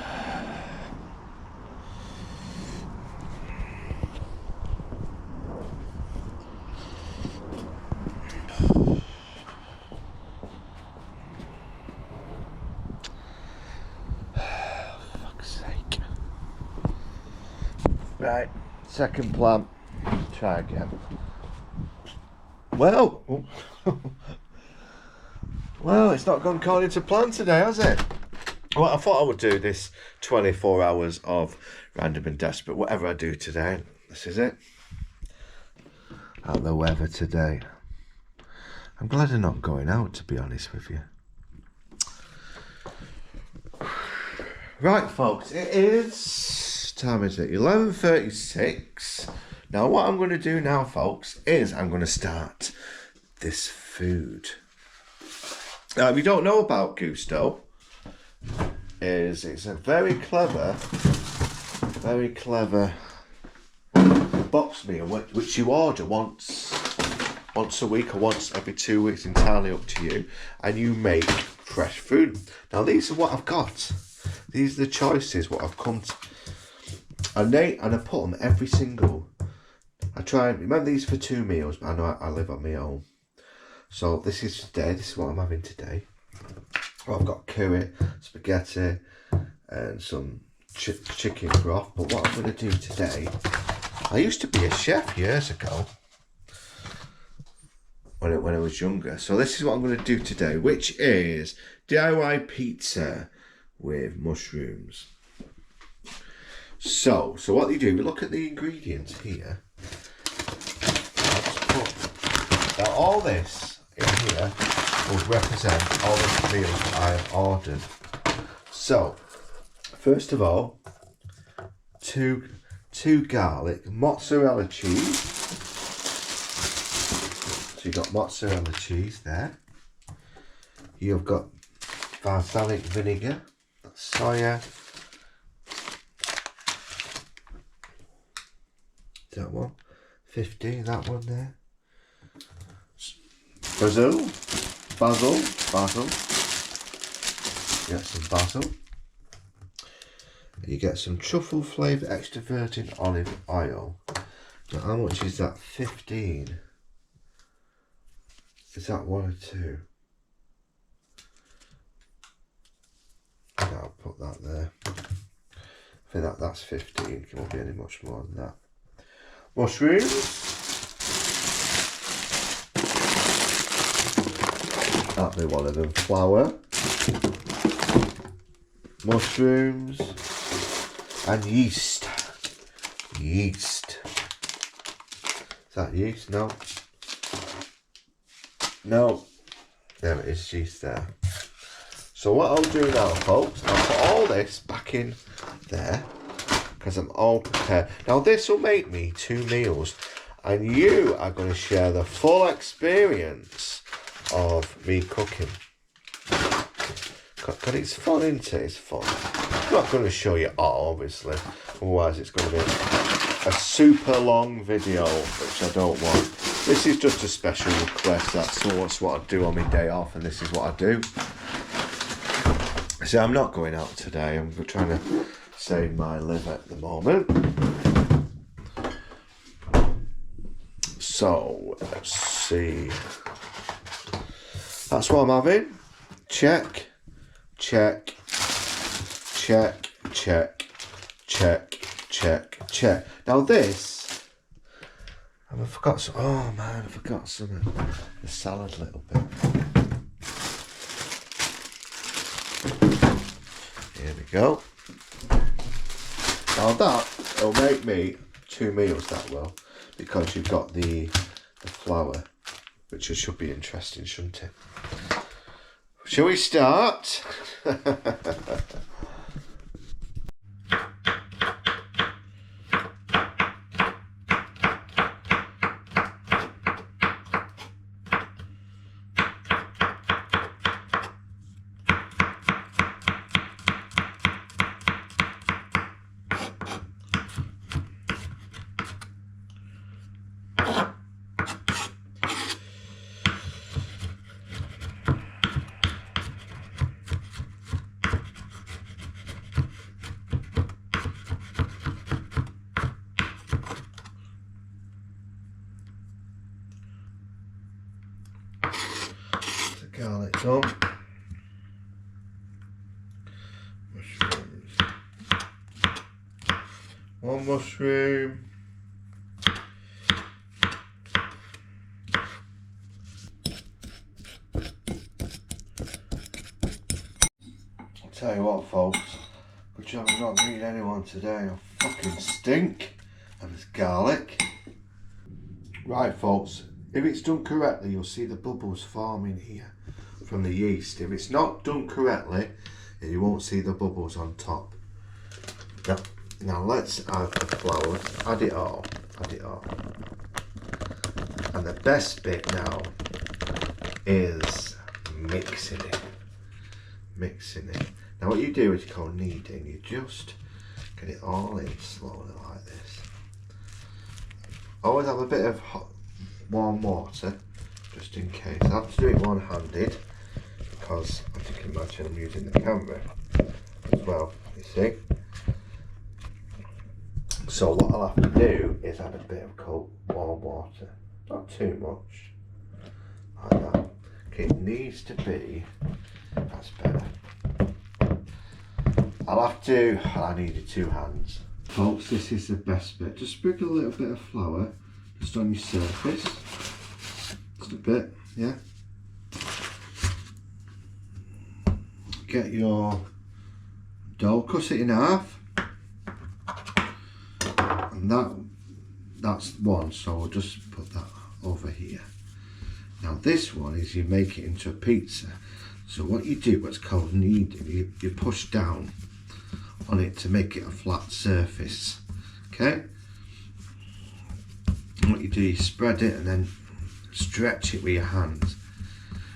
[SPEAKER 1] fuck's sake. Right, second plan. Try again. Well, well, it's not gone according to plan today, has it? Well, I thought I would do this 24 hours of random and desperate. Whatever I do today, this is it. Out the weather today. I'm glad I'm not going out, to be honest with you. Right, folks, it is, time is it, 11:36. Now, what I'm going to do now, folks, is I'm going to start this food. Now, if you don't know about Gusto, it's a very clever box meal which you order once a week or once every 2 weeks, entirely up to you, and you make fresh food. Now, these are what I've got. These are the choices what I've come to, and I put them every single. I try and remember these for 2 meals, but I know I live on my own. So this is today. This is what I'm having today. Well, I've got curry, spaghetti, and some chicken broth. But what I'm going to do today, I used to be a chef years ago when I was younger. So this is what I'm going to do today, which is DIY pizza with mushrooms. So what you do, we look at the ingredients here. Now all this in here will represent all the meals I've ordered. So, first of all, two garlic, mozzarella cheese. So you've got mozzarella cheese there. You've got balsamic vinegar, that's soya. That one, 50, that one there. Basil. You get some basil. You get some truffle flavoured extra virgin olive oil. Now, how much is that? 15. Is that 1 or 2? I'll put that there. I think that's 15. It won't be any much more than that. Mushrooms. That'll be one of them. Flour, mushrooms, and yeast. Yeast. Is that yeast? No. No. There it is, yeast there. So what I'll do now, folks, I'll put all this back in there because I'm all prepared. Now this will make me 2 meals, and you are going to share the full experience of me cooking. Because it's fun, isn't it? It's fun. I'm not going to show you all, obviously. Otherwise it's going to be a super long video, which I don't want. This is just a special request. That's what I do on my day off, and this is what I do. See, I'm not going out today. I'm trying to save my liver at the moment. So, let's see. That's what I'm having. Check, check, check, check, check, check, check. Now this, I forgot some, oh man, I forgot some of the salad a little bit. Here we go. Now that will make me 2 meals, that will, because you've got the the flour, which should be interesting, shouldn't it? Shall we start? Garlic done. Mushrooms. One mushroom. I'll tell you what, folks. Good job I'm not meeting anyone today. I fucking stink. And it's garlic. Right, folks. If it's done correctly, you'll see the bubbles forming here from the yeast. If it's not done correctly, you won't see the bubbles on top. Now let's add the flour. Add it all. And the best bit now is mixing it. Now what you do is called kneading. You just get it all in slowly like this. Always have a bit of warm water, just in case. I have to do it one-handed because, as you can imagine, I'm using the camera as well, you see. So what I'll have to do is add a bit of cold warm water, not too much, like that. Okay, it needs to be, that's better. I needed 2 hands. Folks, this is the best bit. Just sprinkle a little bit of flour just on your surface. Just a bit, yeah. Get your dough, cut it in half. And that's one, so we'll just put that over here. Now this one is you make it into a pizza. So what you do, what's called kneading, you push down on it to make it a flat surface, okay? And what you do, you spread it and then stretch it with your hands.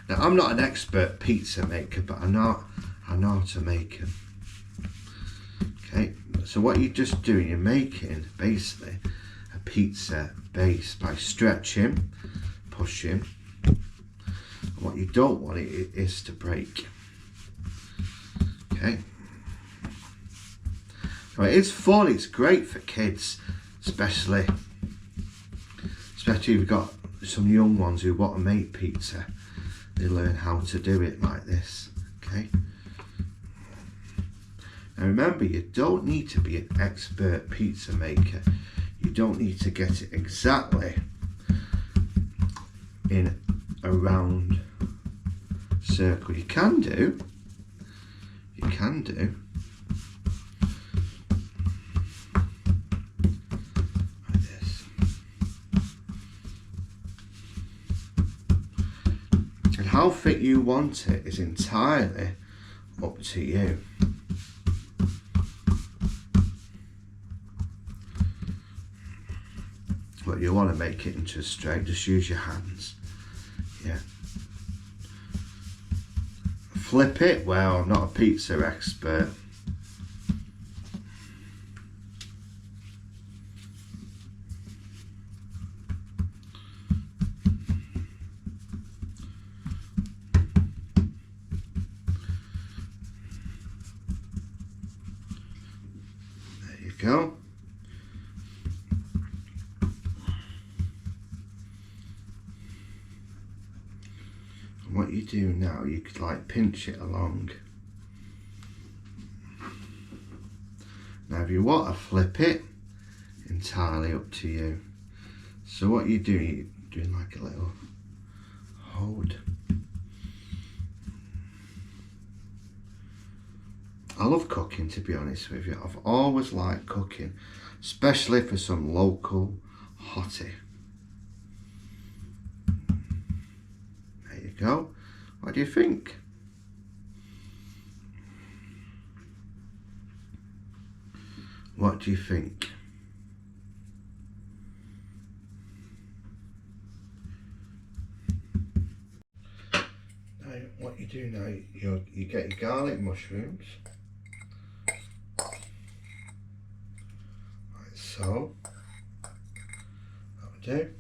[SPEAKER 1] Now I'm not an expert pizza maker, but I know how to make them. Okay, so what you're just doing, you're making basically a pizza base by stretching, pushing. And what you don't want it is to break. Okay. Now it is fun, it's great for kids, especially if you've got some young ones who want to make pizza. They learn how to do it like this, okay? Now remember, you don't need to be an expert pizza maker. You don't need to get it exactly in a round circle. You can do. Like this. And how thick you want it is entirely up to you. But you want to make it into a straight, just use your hands. Yeah. Flip it, well, I'm not a pizza expert. There you go. What you do now, you could like pinch it along. Now if you want to flip it, entirely up to you. So what you do, you're doing like a little hold. I love cooking, to be honest with you. I've always liked cooking, especially for some local hottie. go. What do you think? What do you think? Now, what you do now, you get your garlic mushrooms, like so. That would do.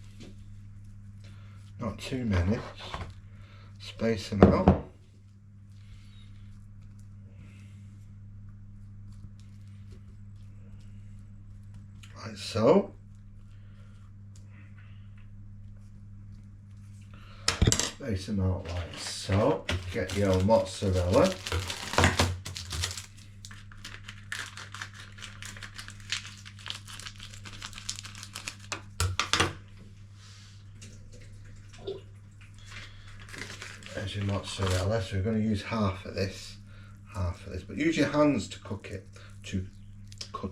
[SPEAKER 1] Not too many. Space them out. Like so. Space them out like so. Get your mozzarella. There's your mozzarella. So we're going to use half of this, but use your hands to cook it, to cut.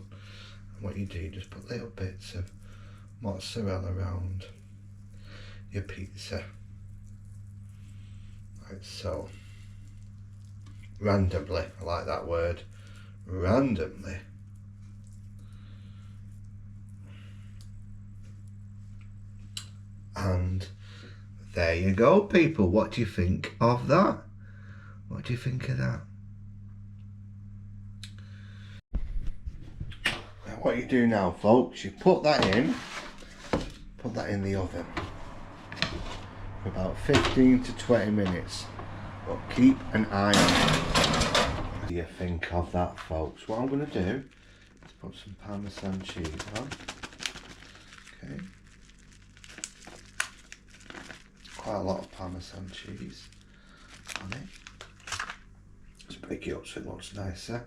[SPEAKER 1] And what you do, just put little bits of mozzarella around your pizza, like so. Randomly, I like that word, randomly. And there you go, people. What do you think of that? What do you think of that? Now what you do now, folks, you put that in the oven for about 15 to 20 minutes. But keep an eye on it. What do you think of that, folks? What I'm going to do is put some Parmesan cheese on. Okay. Quite a lot of Parmesan cheese on it. Let's break it up so it looks nicer.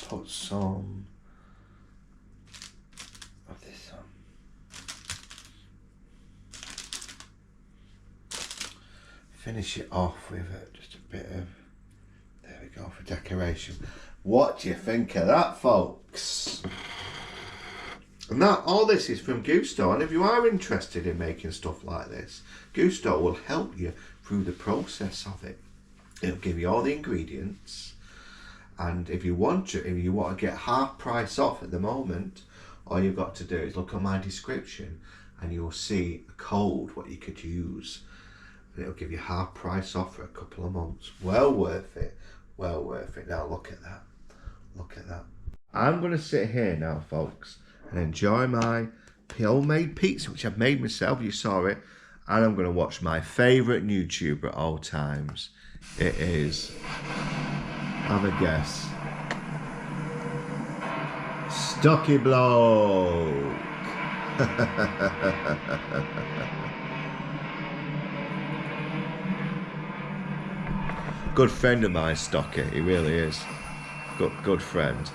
[SPEAKER 1] Put some of this on. Finish it off with just a bit of, there we go, for decoration. What do you think of that, folks? And that, all this is from Gusto, and if you are interested in making stuff like this, Gusto will help you through the process of it. It'll give you all the ingredients, and if you want to get half price off at the moment, all you've got to do is look at my description and you'll see a code what you could use, and it'll give you half price off for a couple of months. Well worth it, well worth it. Now look at that, look at that. I'm going to sit here now, folks, and enjoy my homemade pizza, which I've made myself, you saw it, and I'm going to watch my favourite YouTuber at all times. It is, have a guess, Stocky Bloke. Good friend of mine, Stocky, he really is. Good friend.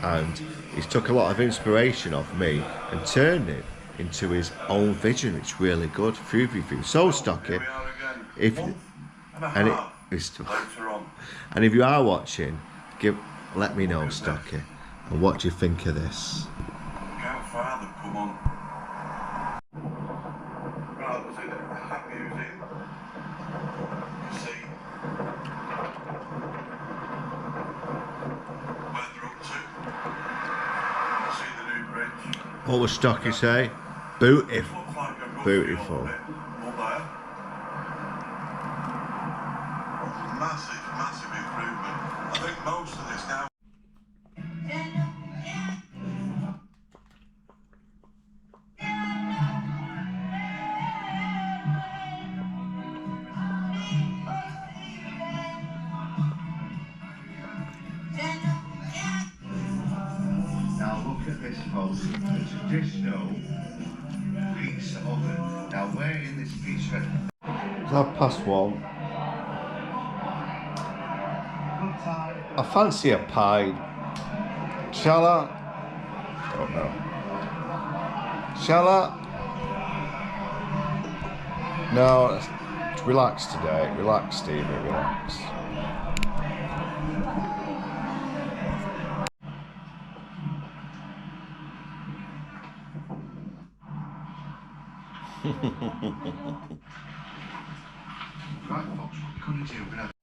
[SPEAKER 1] And he's took a lot of inspiration off me and turned it into his own vision. It's really good. So Stocky, if you are watching, let me know, Stocky, and what do you think of this?
[SPEAKER 3] Come on. Right, was it happy with it? You see where they're up to. See the new bridge.
[SPEAKER 1] What was Stocky say? Beautiful.
[SPEAKER 3] Looks like a good
[SPEAKER 1] Beautiful.
[SPEAKER 3] view of it up there. Massive improvement. I think most of this now.
[SPEAKER 1] Now look at this, folks. The traditional pizza oven. Now we're in this pizza. It's 1:30. I fancy a pie. Shall I? Don't know. Shall I? No, relax today. Relax, Stevie, relax.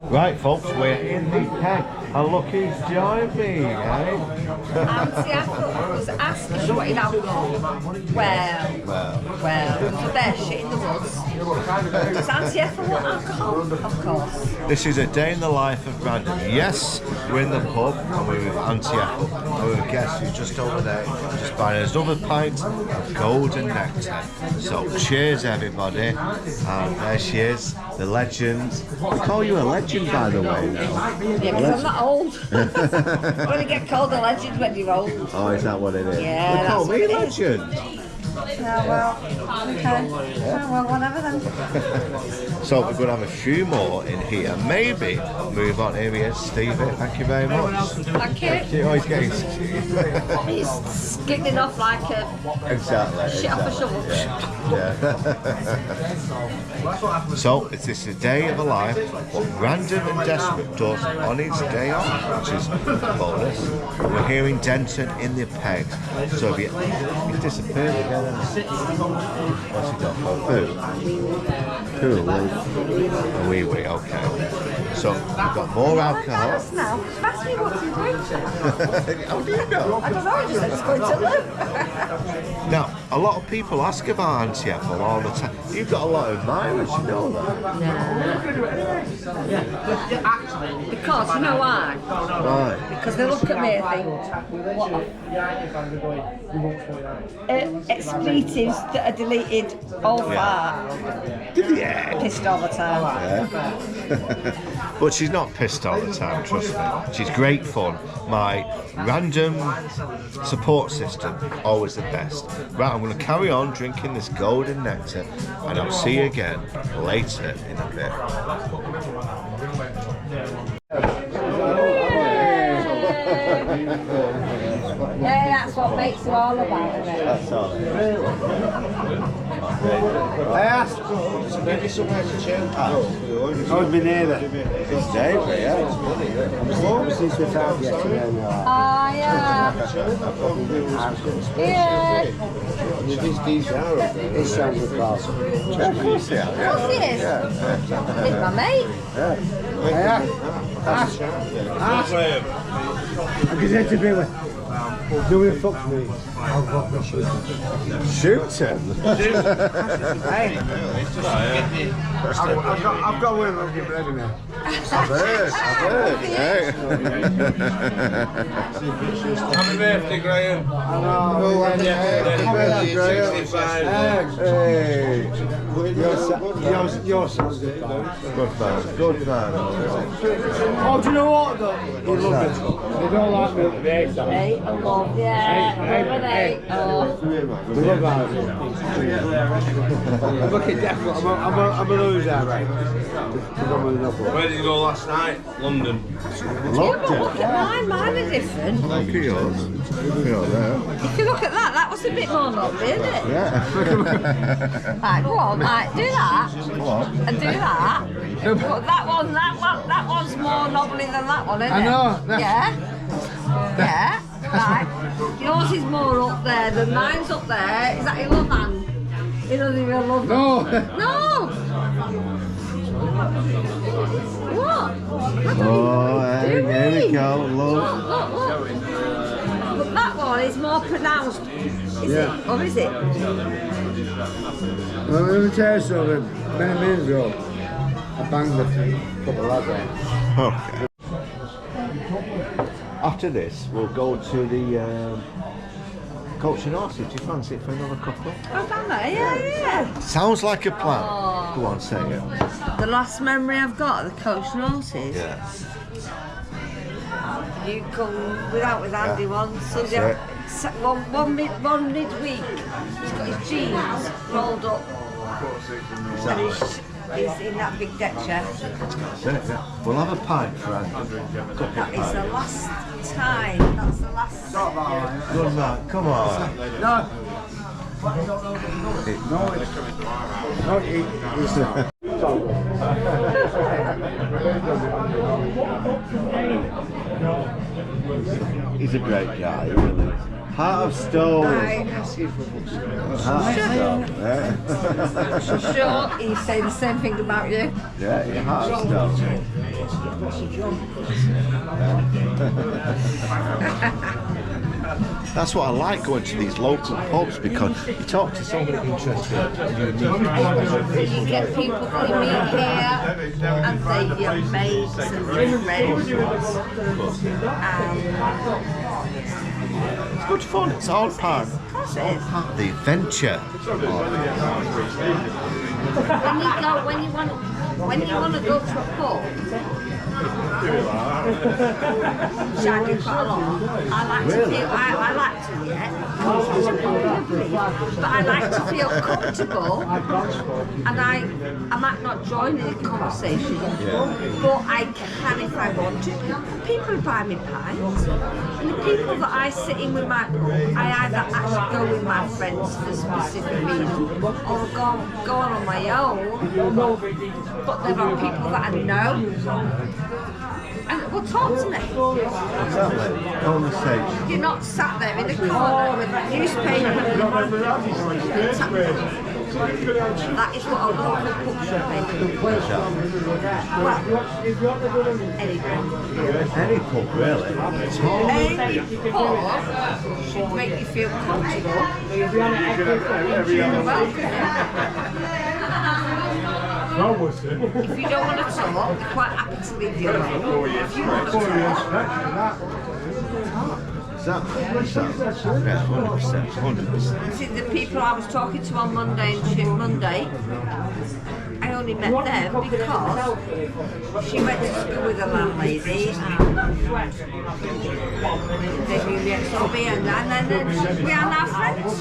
[SPEAKER 1] Right, folks, we're in the pen, and look who's joined me, eh?
[SPEAKER 2] Auntie Apple was asking what you'd alcohol. Well, there's a bear shit in the woods. Does Auntie Apple want alcohol? Of course.
[SPEAKER 1] This is a day in the life of Brandon. Yes, we're in the pub, and we're with Auntie Apple. And we're with a guest who's just over there, just buying us another pint of golden nectar. So, cheers, everybody. And there she is, the legend. We call you a legend, by the way, now.
[SPEAKER 2] Yeah, because I'm not old. Only get called a legend when you're old.
[SPEAKER 1] Oh, is that what it is?
[SPEAKER 2] Yeah,
[SPEAKER 1] They call
[SPEAKER 2] that's
[SPEAKER 1] me
[SPEAKER 2] what it is.
[SPEAKER 1] legend.
[SPEAKER 2] Yeah, well, okay. Yeah, well, whatever then.
[SPEAKER 1] So we're going to have a few more in here. Maybe move on. Here he is, Stevie. Thank you very much.
[SPEAKER 2] Thank you.
[SPEAKER 1] Oh, he's getting...
[SPEAKER 2] He's skidding off like a
[SPEAKER 1] Exactly.
[SPEAKER 2] shit off a shovel.
[SPEAKER 1] Yeah. So, it's this a day of a life, what Random and Desperate does on its day off, which is a bonus. And we're here in Denton in the pegs. So if he's disappeared again. What's he got for food? Poo, a wee, okay. So, we've got more alcohol.
[SPEAKER 2] Now, ask me what you're going to.
[SPEAKER 1] How do you know?
[SPEAKER 2] I don't know, I just said it's going to live.
[SPEAKER 1] Now, a lot of people ask about Auntie Apple all the time. You've got a lot of admirers, you know that?
[SPEAKER 2] Because, you know why?
[SPEAKER 1] Why?
[SPEAKER 2] Because they look at me and think, what expletives that are deleted all far.
[SPEAKER 1] Yeah.
[SPEAKER 2] Pissed all the time.
[SPEAKER 1] But she's not pissed all the time, trust me. She's great fun. My random support system, always the best. Right, I'm going to carry on drinking this golden nectar, and I'll see you again later in a bit.
[SPEAKER 2] Yeah, that's what makes it all about, isn't it?
[SPEAKER 1] That's all.
[SPEAKER 4] I asked to give you somewhere to chill. I've been here then.
[SPEAKER 1] It's David, yeah.
[SPEAKER 4] Since we found yesterday.
[SPEAKER 2] Oh, yeah. Yeah.
[SPEAKER 4] This sounds a class.
[SPEAKER 1] Of course, yeah.
[SPEAKER 2] Of course he is. He's my mate.
[SPEAKER 4] I'm going to be with. Do we fuck me? I'll fuck me.
[SPEAKER 1] Shoot him.
[SPEAKER 4] Hey. I've got one of them ready now.
[SPEAKER 1] I've heard. Hey.
[SPEAKER 5] Happy birthday, Graham.
[SPEAKER 4] I know. Oh, happy birthday, Graham.
[SPEAKER 5] 65.
[SPEAKER 1] Hey.
[SPEAKER 4] Your son's good.
[SPEAKER 1] Good man.
[SPEAKER 4] Oh, do you know what though? He loves it. They don't like me at the base.
[SPEAKER 2] Hey, I love you. Hey. Oh.
[SPEAKER 4] We love that. I'm looking definitely. I'm a loser, right?
[SPEAKER 5] Where did you go last night? London.
[SPEAKER 2] Look at mine are different.
[SPEAKER 1] Look at yours. Look at there.
[SPEAKER 2] If you look at that was a bit more lovely, isn't it?
[SPEAKER 1] Yeah.
[SPEAKER 2] Right, go on, right, do that.
[SPEAKER 1] Go on.
[SPEAKER 2] And do that. But that one's more knobbly than that one, isn't it?
[SPEAKER 4] I know.
[SPEAKER 2] Yeah. Yeah. Right. Yours is more up there than mine's up there. Is that your love hand? You know the real love hand? No. What?
[SPEAKER 1] Oh, hey, here we go. Look.
[SPEAKER 2] Look. But that one is more pronounced. Is it? Or is it?
[SPEAKER 4] Well, let me tell you something. Many minutes ago, I banged a couple of lads out.
[SPEAKER 1] Okay. After this, we'll go to the Coach and Horses. Do you fancy it for another couple?
[SPEAKER 2] Oh, down there, yeah.
[SPEAKER 1] Sounds like a plan.
[SPEAKER 2] Oh.
[SPEAKER 1] Go on, say it.
[SPEAKER 2] The last memory I've got of the Coach and Horses.
[SPEAKER 1] Yeah.
[SPEAKER 2] You come with Andy one Sunday.
[SPEAKER 1] That's
[SPEAKER 2] One midweek. He's got his jeans rolled up. And he's in that big deck chair.
[SPEAKER 1] That's it, yeah. We'll have a pint for Andy.
[SPEAKER 2] That is the last time. That's the last.
[SPEAKER 1] Good man, come on. He's a great guy, really. Heart of Stone.
[SPEAKER 2] Right.
[SPEAKER 1] Heart of Stone. Yeah.
[SPEAKER 2] Sure, he's saying the same thing about you.
[SPEAKER 1] Yeah, your Heart of Stone. That's what I like going to these local pubs, because you talk to so many interesting, unique, special people.
[SPEAKER 2] You get people that you meet here, and they're your mates and your friends.
[SPEAKER 1] It's good fun. It's all part of the adventure.
[SPEAKER 2] When you want to go to a pub, which I do quite a lot. I like to feel, I like to, yeah. But I like to feel comfortable, and I might not join in the conversation, but I can if I want to. People buy me pints, and the people that I sit in with my pub, I either actually go with my friends for a specific reason, or go on my own. But there are people that I know. And well, talk to me.
[SPEAKER 1] Exactly. Conversation.
[SPEAKER 2] You're not sat there in the corner with a newspaper. That is what a local pub should be. Well,
[SPEAKER 1] Any pub, really.
[SPEAKER 2] any pub should make you feel comfortable. You're welcome. If you don't want to talk, they're quite happy to leave you alone. If you want to talk,
[SPEAKER 1] Exactly. Yeah, 100%. 100%.
[SPEAKER 2] see, the people I was talking to on Monday, I only met them because she went to school with a landlady and they knew me at Sobby, and then we are now friends.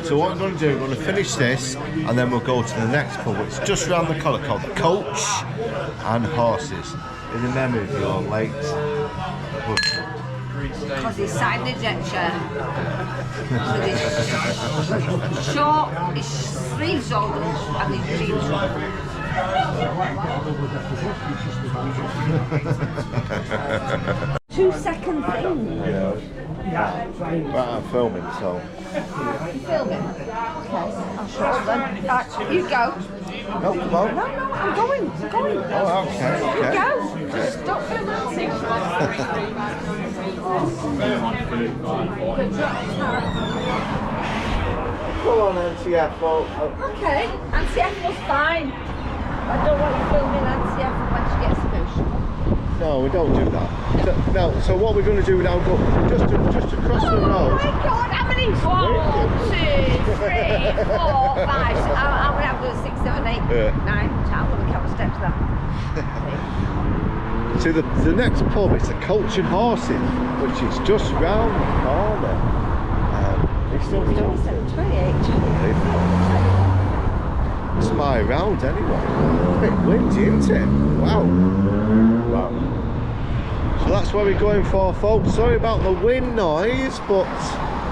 [SPEAKER 1] So what we're going to do, we're going to finish this and then we'll go to the next pub, which is just round the corner, called the Coach and Horses, in the memory of your late husband.
[SPEAKER 2] Because he signed a lecture with his short, his sleeves on and his jeans on. 2-second thing.
[SPEAKER 1] Right, I'm filming, so.
[SPEAKER 2] You filming? Okay, I'll show them. Right, you go.
[SPEAKER 1] No, come on.
[SPEAKER 2] No, I'm going.
[SPEAKER 1] Oh, okay.
[SPEAKER 2] You go. Just don't film that.
[SPEAKER 1] Come on, NTFO.
[SPEAKER 2] Okay, Auntie Ethel's fine. I don't want you filming Auntie Ethel when she gets emotional.
[SPEAKER 1] No, we don't do that. So what we're going to do now, go just across the road.
[SPEAKER 2] Oh my God, how many? 1, 2, 3, 4, 5. How many? I'm going 6, 7, 8, 9. I'm going to count the steps now.
[SPEAKER 1] To the next pub, it's the Coach and Horses, which is just round the corner. It's still
[SPEAKER 2] 28.
[SPEAKER 1] It's my round anyway. A bit windy, isn't it? Wow. So that's where we're going for, folks. Sorry about the wind noise, but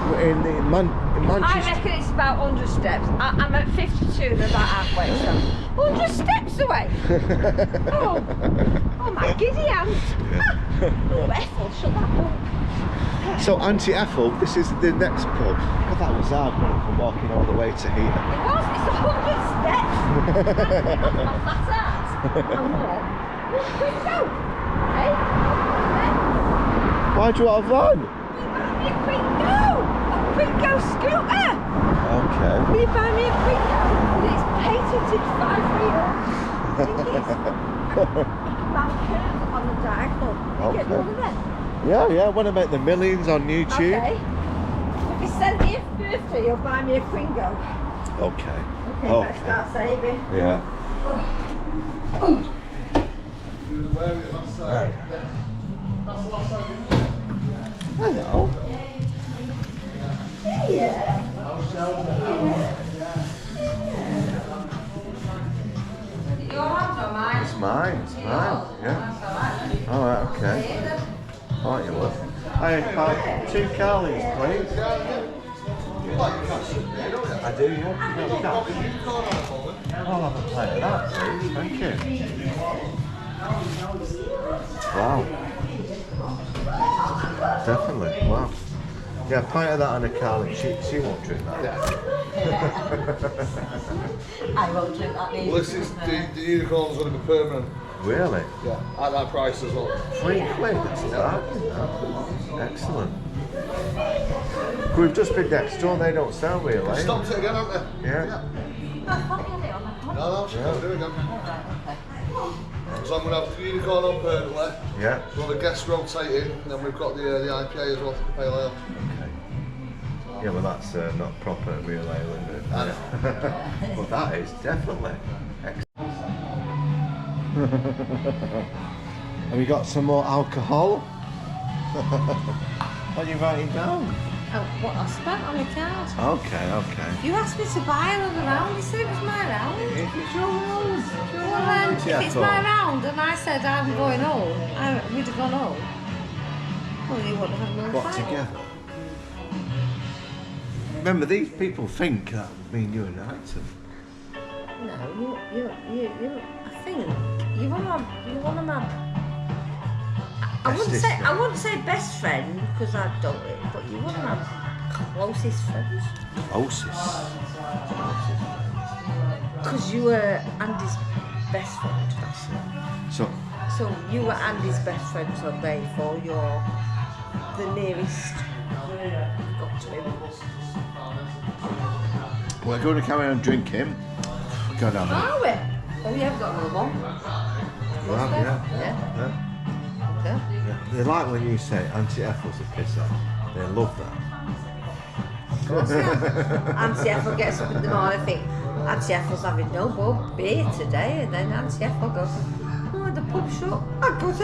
[SPEAKER 1] we're in Manchester.
[SPEAKER 2] I reckon it's about 100 steps. I'm at 52, they're about halfway, so 100 steps away. Oh my giddy aunt. Oh, Ethel, shut that up.
[SPEAKER 1] So Auntie Ethel, this is the next pub. God, that was hard going from walking all the way to here.
[SPEAKER 2] It was, it's 100 steps. My fat ass. I'm more. Quick go. Hey,
[SPEAKER 1] Why'd you have one?
[SPEAKER 2] a quick go. A quick go scooter.
[SPEAKER 1] Okay.
[SPEAKER 2] Will you buy me a quick go? It's patented 5 wheels. Mount curve on the diagonal. You get one of them.
[SPEAKER 1] Yeah, when I make the millions on YouTube.
[SPEAKER 2] Okay. If you send me a 50, you'll buy me a Pringo.
[SPEAKER 1] Okay.
[SPEAKER 2] Okay, let's start saving.
[SPEAKER 1] Yeah. Hello.
[SPEAKER 2] Yeah. Yours or mine?
[SPEAKER 1] It's mine. Yeah. Alright, okay. Alright, you will. I have 2 Carlings, please. I do, yeah. I'll have a plate of that, please. Thank you. Wow. Definitely, wow. Yeah, pint of that on a Carly. She won't drink that.
[SPEAKER 2] I won't drink that neither.
[SPEAKER 5] Well, this is the unicorn's going to be permanent.
[SPEAKER 1] Really?
[SPEAKER 5] Yeah, at that price as well.
[SPEAKER 1] £3, that's that. Excellent. We've just been next door, they don't sell real, eh?
[SPEAKER 5] Stopped it again, haven't they?
[SPEAKER 1] Yeah.
[SPEAKER 5] No, she's going to do it again. So I'm going to have the unicorn on permanently.
[SPEAKER 1] Yeah.
[SPEAKER 5] So the guests rotating, and then we've got the IPA as well, the pale ale.
[SPEAKER 1] Yeah, well that's not proper real ale, is it? But that is definitely excellent. Have you got some more alcohol? What are you writing down?
[SPEAKER 2] Oh, what I spent on the card.
[SPEAKER 1] Okay.
[SPEAKER 2] You asked me to buy another round. You said it was my round.
[SPEAKER 1] It's your round.
[SPEAKER 2] Well, if it's my round and I said I'm going home, we'd have gone home. Well, you wouldn't have had another
[SPEAKER 1] Got
[SPEAKER 2] fight.
[SPEAKER 1] together. Remember, these people think that me and you are an item.
[SPEAKER 2] No, you. I think you want to have. I wouldn't say best friend because I've done it, but you want to have closest friends.
[SPEAKER 1] Closest.
[SPEAKER 2] Because you were Andy's best friend.
[SPEAKER 1] That's it.
[SPEAKER 2] So you were Andy's best friend, so therefore you're the nearest you've got to him.
[SPEAKER 1] We're going to carry on drinking. Go down there.
[SPEAKER 2] Are we? Oh, you have got another one.
[SPEAKER 1] Well, yeah.
[SPEAKER 2] Yeah.
[SPEAKER 1] They like when you say Auntie Ethel's a pisser. They love that.
[SPEAKER 2] Of course, yeah. Auntie Ethel gets up in the morning and think, Auntie Ethel's having no beer today, and then Auntie Ethel goes, oh, the pub shut. I go to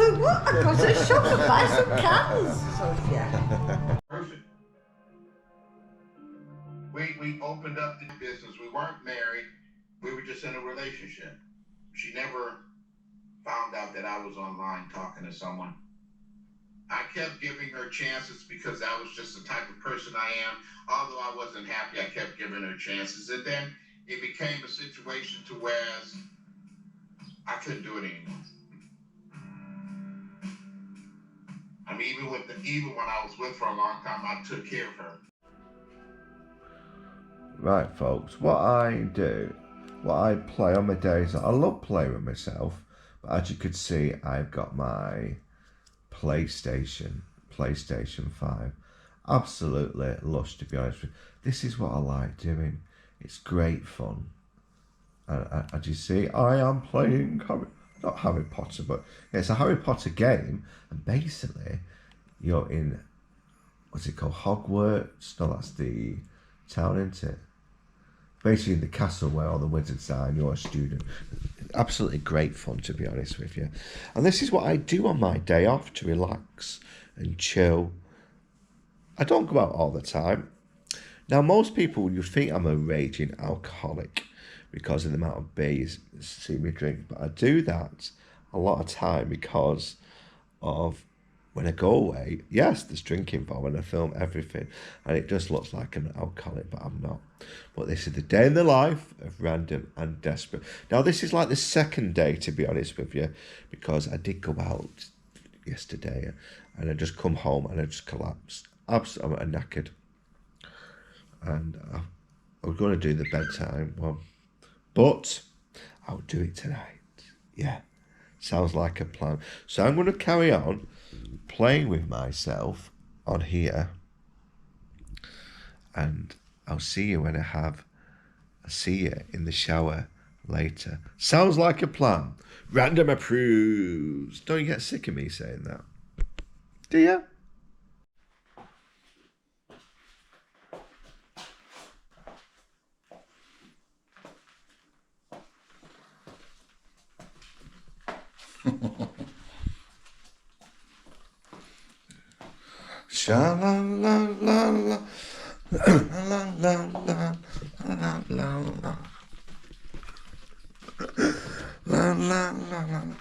[SPEAKER 2] the shop and buy some cans. So, yeah.
[SPEAKER 6] Perfect. We opened up the business. We weren't married. We were just in a relationship. She never found out that I was online talking to someone. I kept giving her chances because that was just the type of person I am. Although I wasn't happy, I kept giving her chances. And then it became a situation to where I couldn't do it anymore. I mean, even when I was with her for a long time, I took care of her.
[SPEAKER 1] Right, folks, what I play on my days, I love playing with myself, but as you could see, I've got my PlayStation 5. Absolutely lush, to be honest with you. This is what I like doing. It's great fun. As you see, I am playing, not Harry Potter, but it's a Harry Potter game, and basically, you're in, what's it called, Hogwarts? No, that's the town, isn't it? Basically in the castle where all the wizards are and you're a student. Absolutely great fun, to be honest with you. And this is what I do on my day off to relax and chill. I don't go out all the time. Now, most people, you think I'm a raging alcoholic because of the amount of beer you see me drink. But I do that a lot of time because of when I go away. Yes, there's drinking involved and I film everything. And it just looks like I'm an alcoholic, but I'm not. But this is the day in the life of Random and Desperate. Now, this is like the second day, to be honest with you, because I did go out yesterday and I just come home and I just collapsed. Absolutely knackered. And I was going to do the bedtime one, but I'll do it tonight. Yeah, sounds like a plan. So I'm going to carry on playing with myself on here, and I'll see you when I'll see you in the shower later. Sounds like a plan. Random approves. Don't you get sick of me saying that? Do you? Sha la la la la la la la la la la. La la la la la.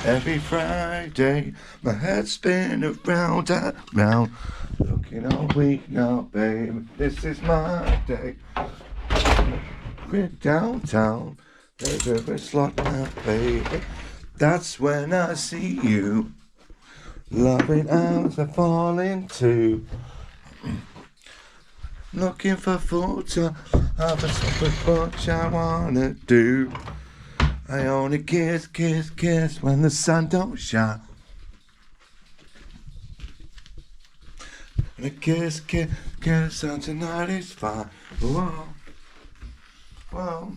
[SPEAKER 1] Every Friday, my head's spinning round and round. Looking all weak now, baby. This is my day. We're downtown. There's a slot now, baby. That's when I see you. Loving arms are falling too. Looking for full time. Have a something much I wanna do. I only kiss, kiss, kiss when the sun don't shine. And a kiss, kiss, kiss and tonight is fine. Whoa, whoa.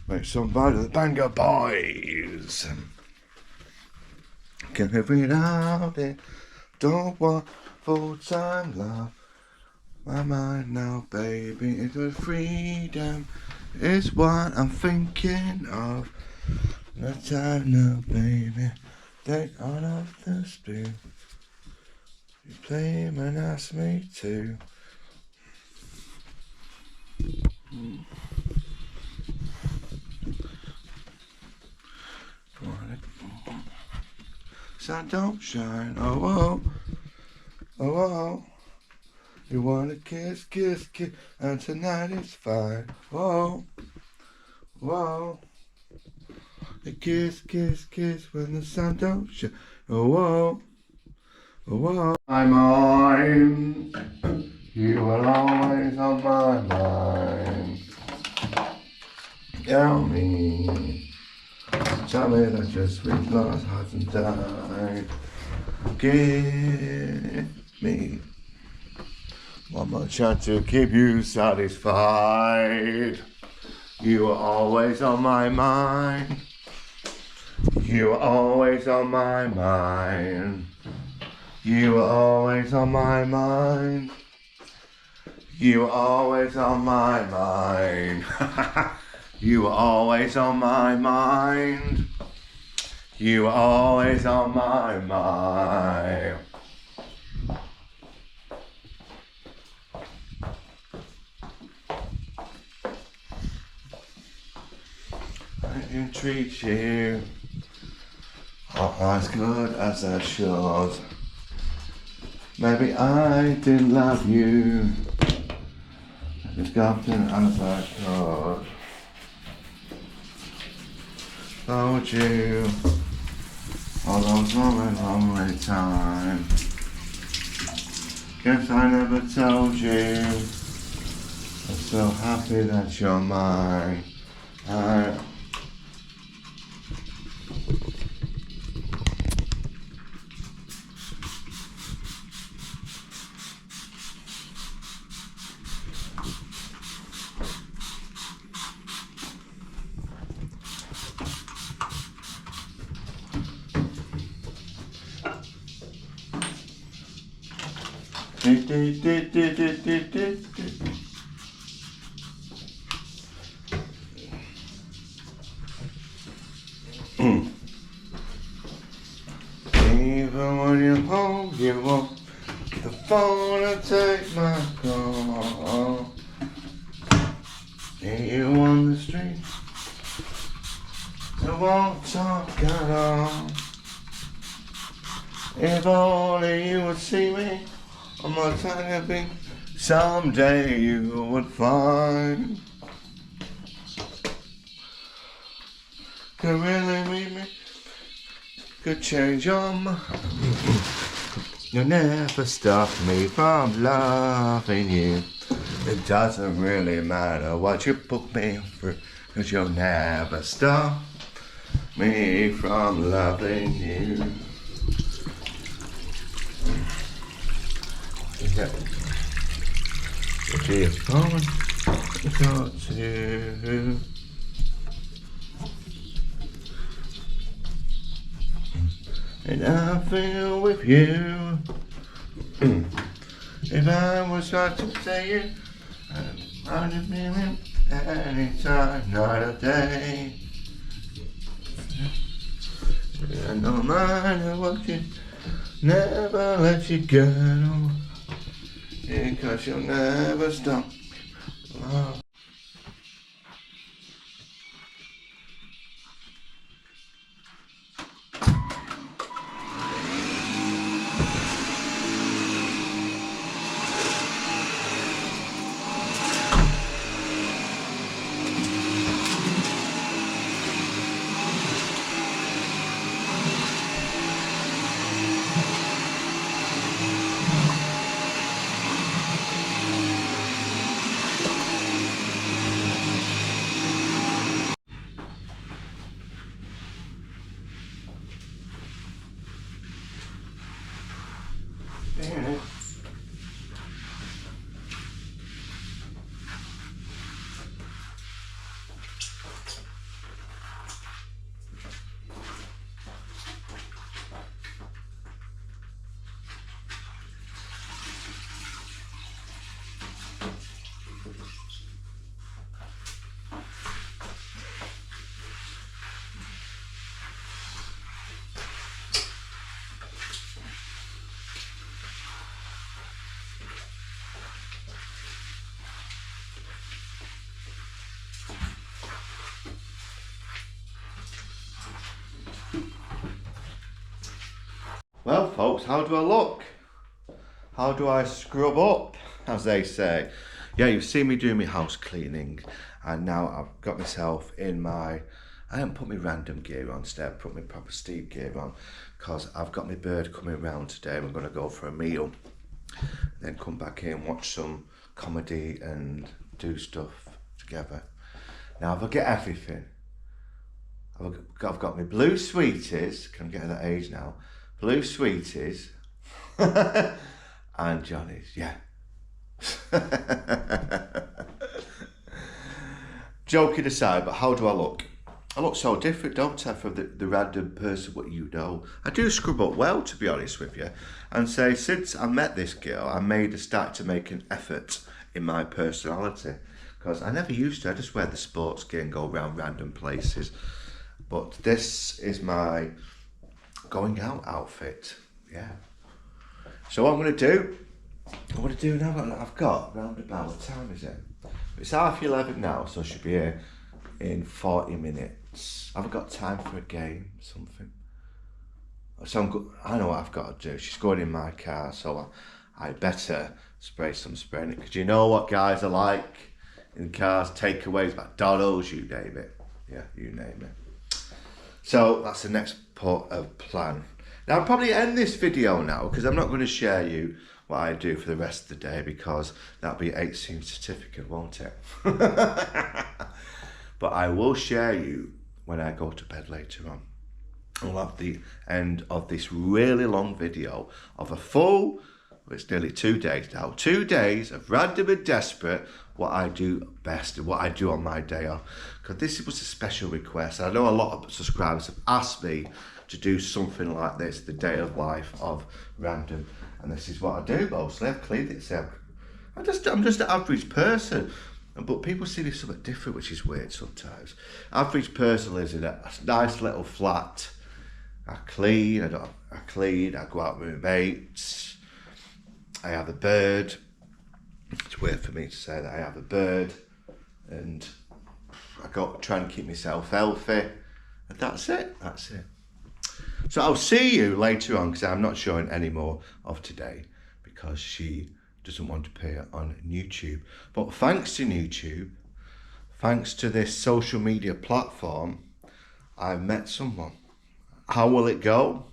[SPEAKER 1] Make somebody the Banger Boys. Can't live without it. Don't want full-time love. My mind now, baby, it's the freedom. Is what I'm thinking of. The time now, baby. Take all of the spoon. You play him and ask me to. Sun don't shine, oh, oh, oh, oh. You wanna kiss, kiss, kiss, and tonight is fine, oh, whoa. A kiss, kiss, kiss when the sun don't shine, oh, whoa, oh, whoa. My mind, you are always on my mind. Tell me. Tell me that your sweet lost hasn't died. Give me one more chance to keep you satisfied. You are always on my mind. You are always on my mind. You are always on my mind. You are always on my mind. You are always on my mind. You are always on my mind. I can treat you as good as I should. Maybe I didn't love you as often as I could. Told you all those lonely time. Guess I never told you. I'm so happy that you're mine. Even when you're home, you won't get the phone and take my call. See you on the street, so won't talk at all. If only you would see me on my tiny thing, someday you would find. Could really meet me, could change your mind. You'll never stop me from loving you. It doesn't really matter what you put me through, 'cause you'll never stop me from loving you. Yeah. Be a phone to talk to. And I feel with you. If I was not to say it, I'd have been any time, night or day. And no matter what you, never let you go. Because you'll never stop. Love. Well, folks, how do I look? How do I scrub up, as they say? Yeah, you've seen me doing my house cleaning, and now I've got myself in my... I haven't put my random gear on, instead I've put my proper Steve gear on, because I've got my bird coming round today. We're going to go for a meal, then come back in, watch some comedy and do stuff together. Now, if I get everything, I've got my blue sweeties, can I get to that age now? Blue sweeties and Johnny's, yeah. Joking aside, but how do I look? I look so different, don't I, from the random person what you know. I do scrub up well, to be honest with you, and say since I met this girl, I started to make an effort in my personality, because I never used to. I just wear the sports gear and go around random places. But this is my going out outfit, yeah. So what I'm going to do now, I've got round about, what time is it? It's 11:30 now, so I should be here in 40 minutes. I've got time for a game, something. So I know what I've got to do. She's going in my car, so I better spray some spray in it. Because you know what guys are like in cars, takeaways, McDonald's, you name it. Yeah, you name it. So that's the next part of plan. Now I'll probably end this video now, because I'm not going to share you what I do for the rest of the day, because that'll be 18 certificate, won't it? But I will share you when I go to bed later on. I'll have the end of this really long video of a full, it's nearly 2 days now, 2 days of random and desperate, what I do best and what I do on my day off. Because this was a special request. I know a lot of subscribers have asked me to do something like this, the day of life of random. And this is what I do mostly. I've cleaned it, so I'm just an average person. But people see me something different, which is weird sometimes. Average person lives in a nice little flat. I clean, I go out with my mates. I have a bird. It's weird for me to say that I have a bird. And I try and keep myself healthy. And that's it. So I'll see you later on, because I'm not showing any more of today, because she doesn't want to appear on YouTube. But thanks to YouTube, thanks to this social media platform, I've met someone. How will it go?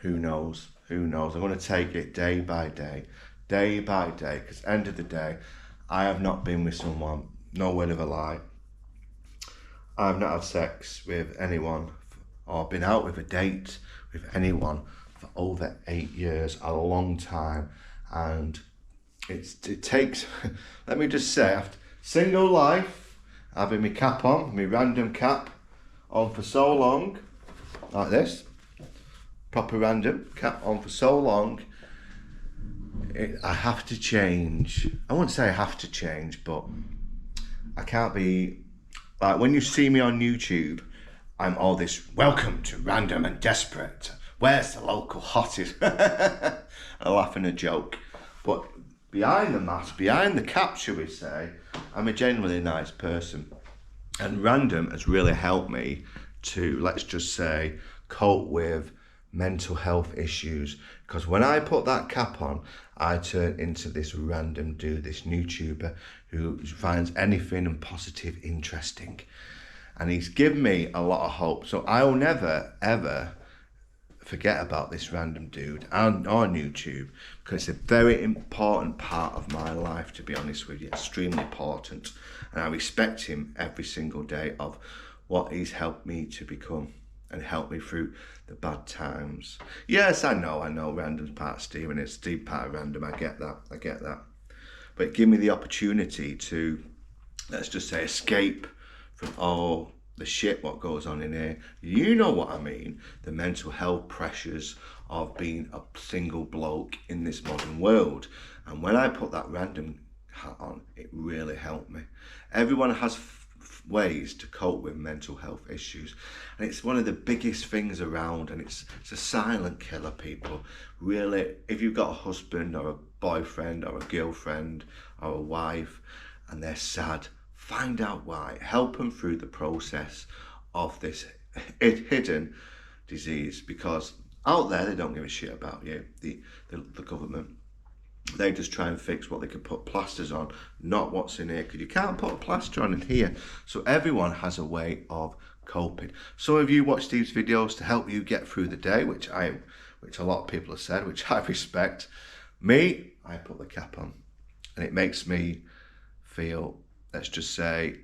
[SPEAKER 1] Who knows? I'm going to take it day by day, because end of the day, I have not been with someone, no word of a lie. I have not had sex with anyone or been out with a date with anyone for over 8 years, a long time. And it takes, let me just say, after single life, having my cap on, my random cap on for so long, like this, proper random cap on for so long, I have to change. I wouldn't say I have to change, but I can't be, like when you see me on YouTube, I'm all this, welcome to Random and Desperate. Where's the local hottest? I laugh and a joke. But behind the mask, behind the cap, shall we say, I'm a genuinely nice person. And Random has really helped me to, let's just say, cope with mental health issues. Because when I put that cap on, I turn into this random dude, this YouTuber who finds anything and positive interesting. And he's given me a lot of hope. So I'll never, ever forget about this random dude on YouTube, because it's a very important part of my life, to be honest with you, extremely important. And I respect him every single day of what he's helped me to become and helped me through the bad times. Yes, I know Random's part of Steve and it's Steve part of Random, I get that. But give me the opportunity to, let's just say, escape from all the shit what goes on in here. You know what I mean, the mental health pressures of being a single bloke in this modern world. And when I put that Random hat on, it really helped me. Everyone has ways to cope with mental health issues, and it's one of the biggest things around, and it's a silent killer, people. Really, if you've got a husband or a boyfriend or a girlfriend or a wife and they're sad, find out why, help them through the process of this hidden disease, because Out there, they don't give a shit about you, the government. They just try and fix what they can put plasters on, not what's in here, because you can't put a plaster on in here. So everyone has a way of coping. Some of you watch these videos to help you get through the day, which a lot of people have said, which I respect. Me, I put the cap on, and it makes me feel, let's just say,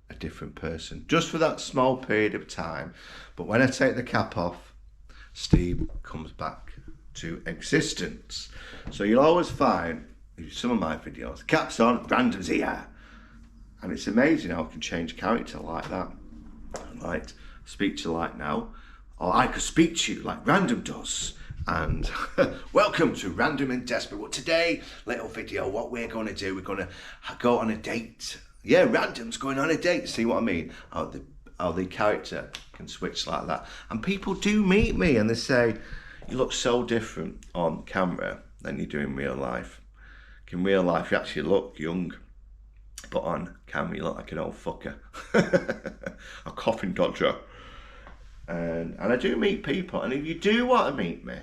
[SPEAKER 1] a different person, just for that small period of time. But when I take the cap off, Steve comes back to existence. So you'll always find some of my videos, caps on, random's here, and it's amazing how I can change character like that. Like speak to you like now, or I could speak to you like Random does. And welcome to Random and Desperate. Well, today, little video, what we're going to do, we're going to go on a date. Yeah, Random's going on a date. See what I mean? How the character can switch like that. And people do meet me and they say, you look so different on camera than you do in real life. In real life, you actually look young. But on camera, you look like an old fucker. A coffin dodger. And I do meet people. And if you do want to meet me,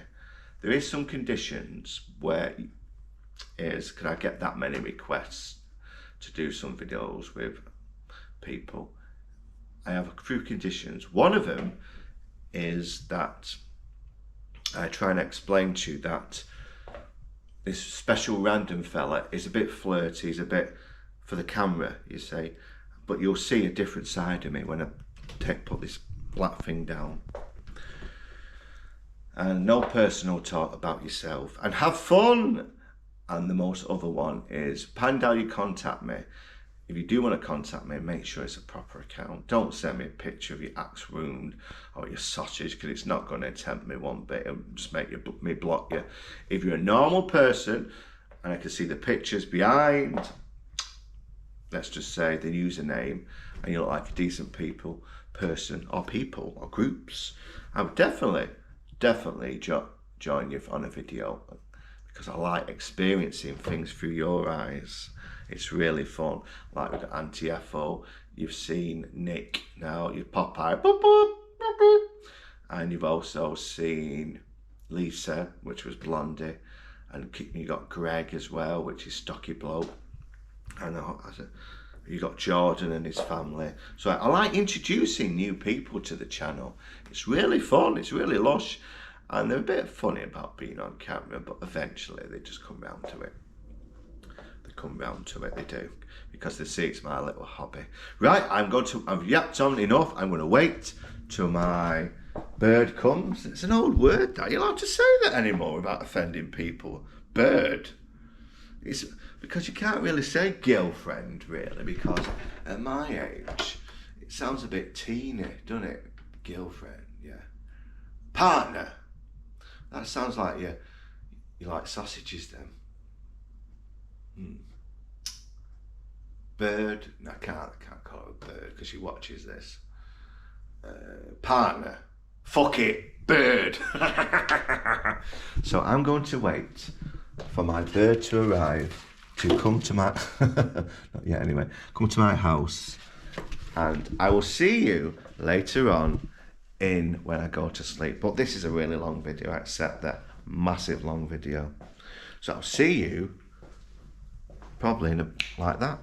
[SPEAKER 1] there is some conditions where can I get that many requests to do some videos with people? I have a few conditions. One of them is that I try and explain to you that this special random fella is a bit flirty, he's a bit for the camera, you say, but you'll see a different side of me when I put this black thing down. And no personal talk about yourself, and have fun. And the most other one is, find how you contact me. If you do want to contact me, make sure it's a proper account. Don't send me a picture of your axe wound or your sausage, because it's not going to tempt me one bit. It'll just make me block you. If you're a normal person and I can see the pictures behind, let's just say the username, and you look like a decent person or groups, I would definitely join you on a video, because I like experiencing things through your eyes. It's really fun. Like with Anti-FO, you've seen Nick, now you pop out, boop, boop, boop, boop. And you've also seen Lisa, which was Blondie, and you got Greg as well, which is Stocky Bloke, and you got Jordan and his family. So I like introducing new people to the channel. It's really fun, it's really lush, and they're a bit funny about being on camera, but eventually they just come round to it. They do, because they see it's my little hobby. Right, I've yapped on enough. I'm going to wait till my bird comes. It's an old word, that. You're not allowed to say that anymore without offending people. Bird. It's because you can't really say girlfriend, really, because at my age, it sounds a bit teeny, doesn't it? Girlfriend, yeah. Partner. That sounds like you like sausages then. Bird. No, I can't call her a bird because she watches this. Partner. Fuck it. Bird. So I'm going to wait for my bird to arrive, to come to my not yet anyway, come to my house, and I will see you later on when I go to sleep. But this is a really long video, I accept that. Massive long video. So I'll see you probably like that.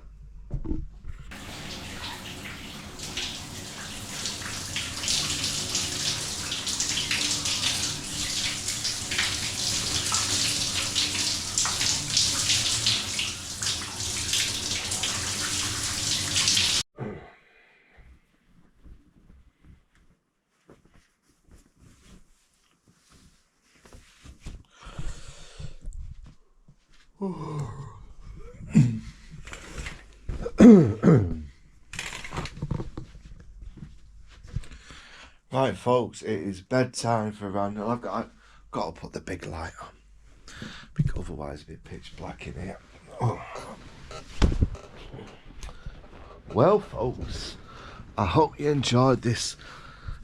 [SPEAKER 1] Right, folks, it is bedtime for Randall. I've got to put the big light on, because otherwise it'd be pitch black in here. Oh. Well, folks, I hope you enjoyed this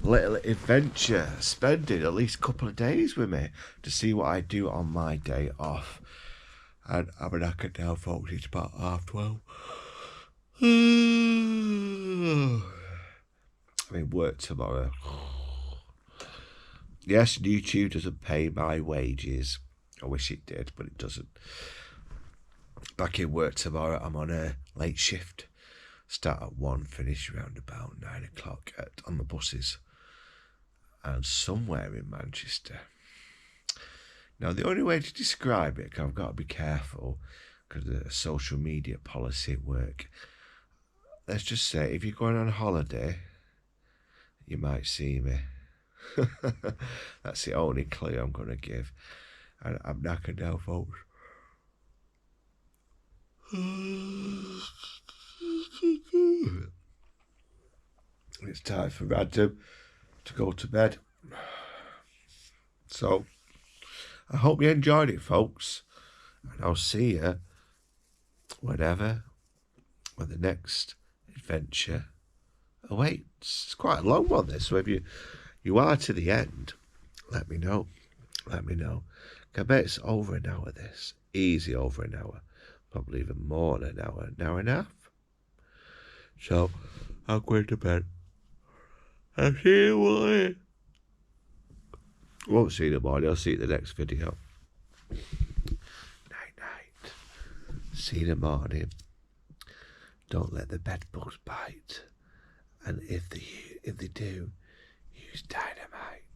[SPEAKER 1] little adventure, spending at least a couple of days with me to see what I do on my day off. And I'm a knackered now, folks. It's about 12:30. I mean, work tomorrow. Yes, YouTube doesn't pay my wages. I wish it did, but it doesn't. Back in work tomorrow. I'm on a late shift. Start at 1, finish around about 9 o'clock on the buses. And somewhere in Manchester. Now, the only way to describe it, 'cause I've got to be careful, because of the social media policy at work. Let's just say, if you're going on holiday, you might see me. That's the only clue I'm going to give. And I'm knackered now, folks. It's time for Random to go to bed. So, I hope you enjoyed it, folks. And I'll see you whenever, when the next adventure awaits. It's quite a long one, this. So if you are to the end, let me know. Let me know. I bet it's over an hour, this. Easy over an hour. Probably even more than an hour and a half. So, I'll go to bed. I'll see you later. Won't see you in the morning. I'll see you in the next video. Night, night. See you in the morning. Don't let the bed bugs bite. And if they do, use dynamite.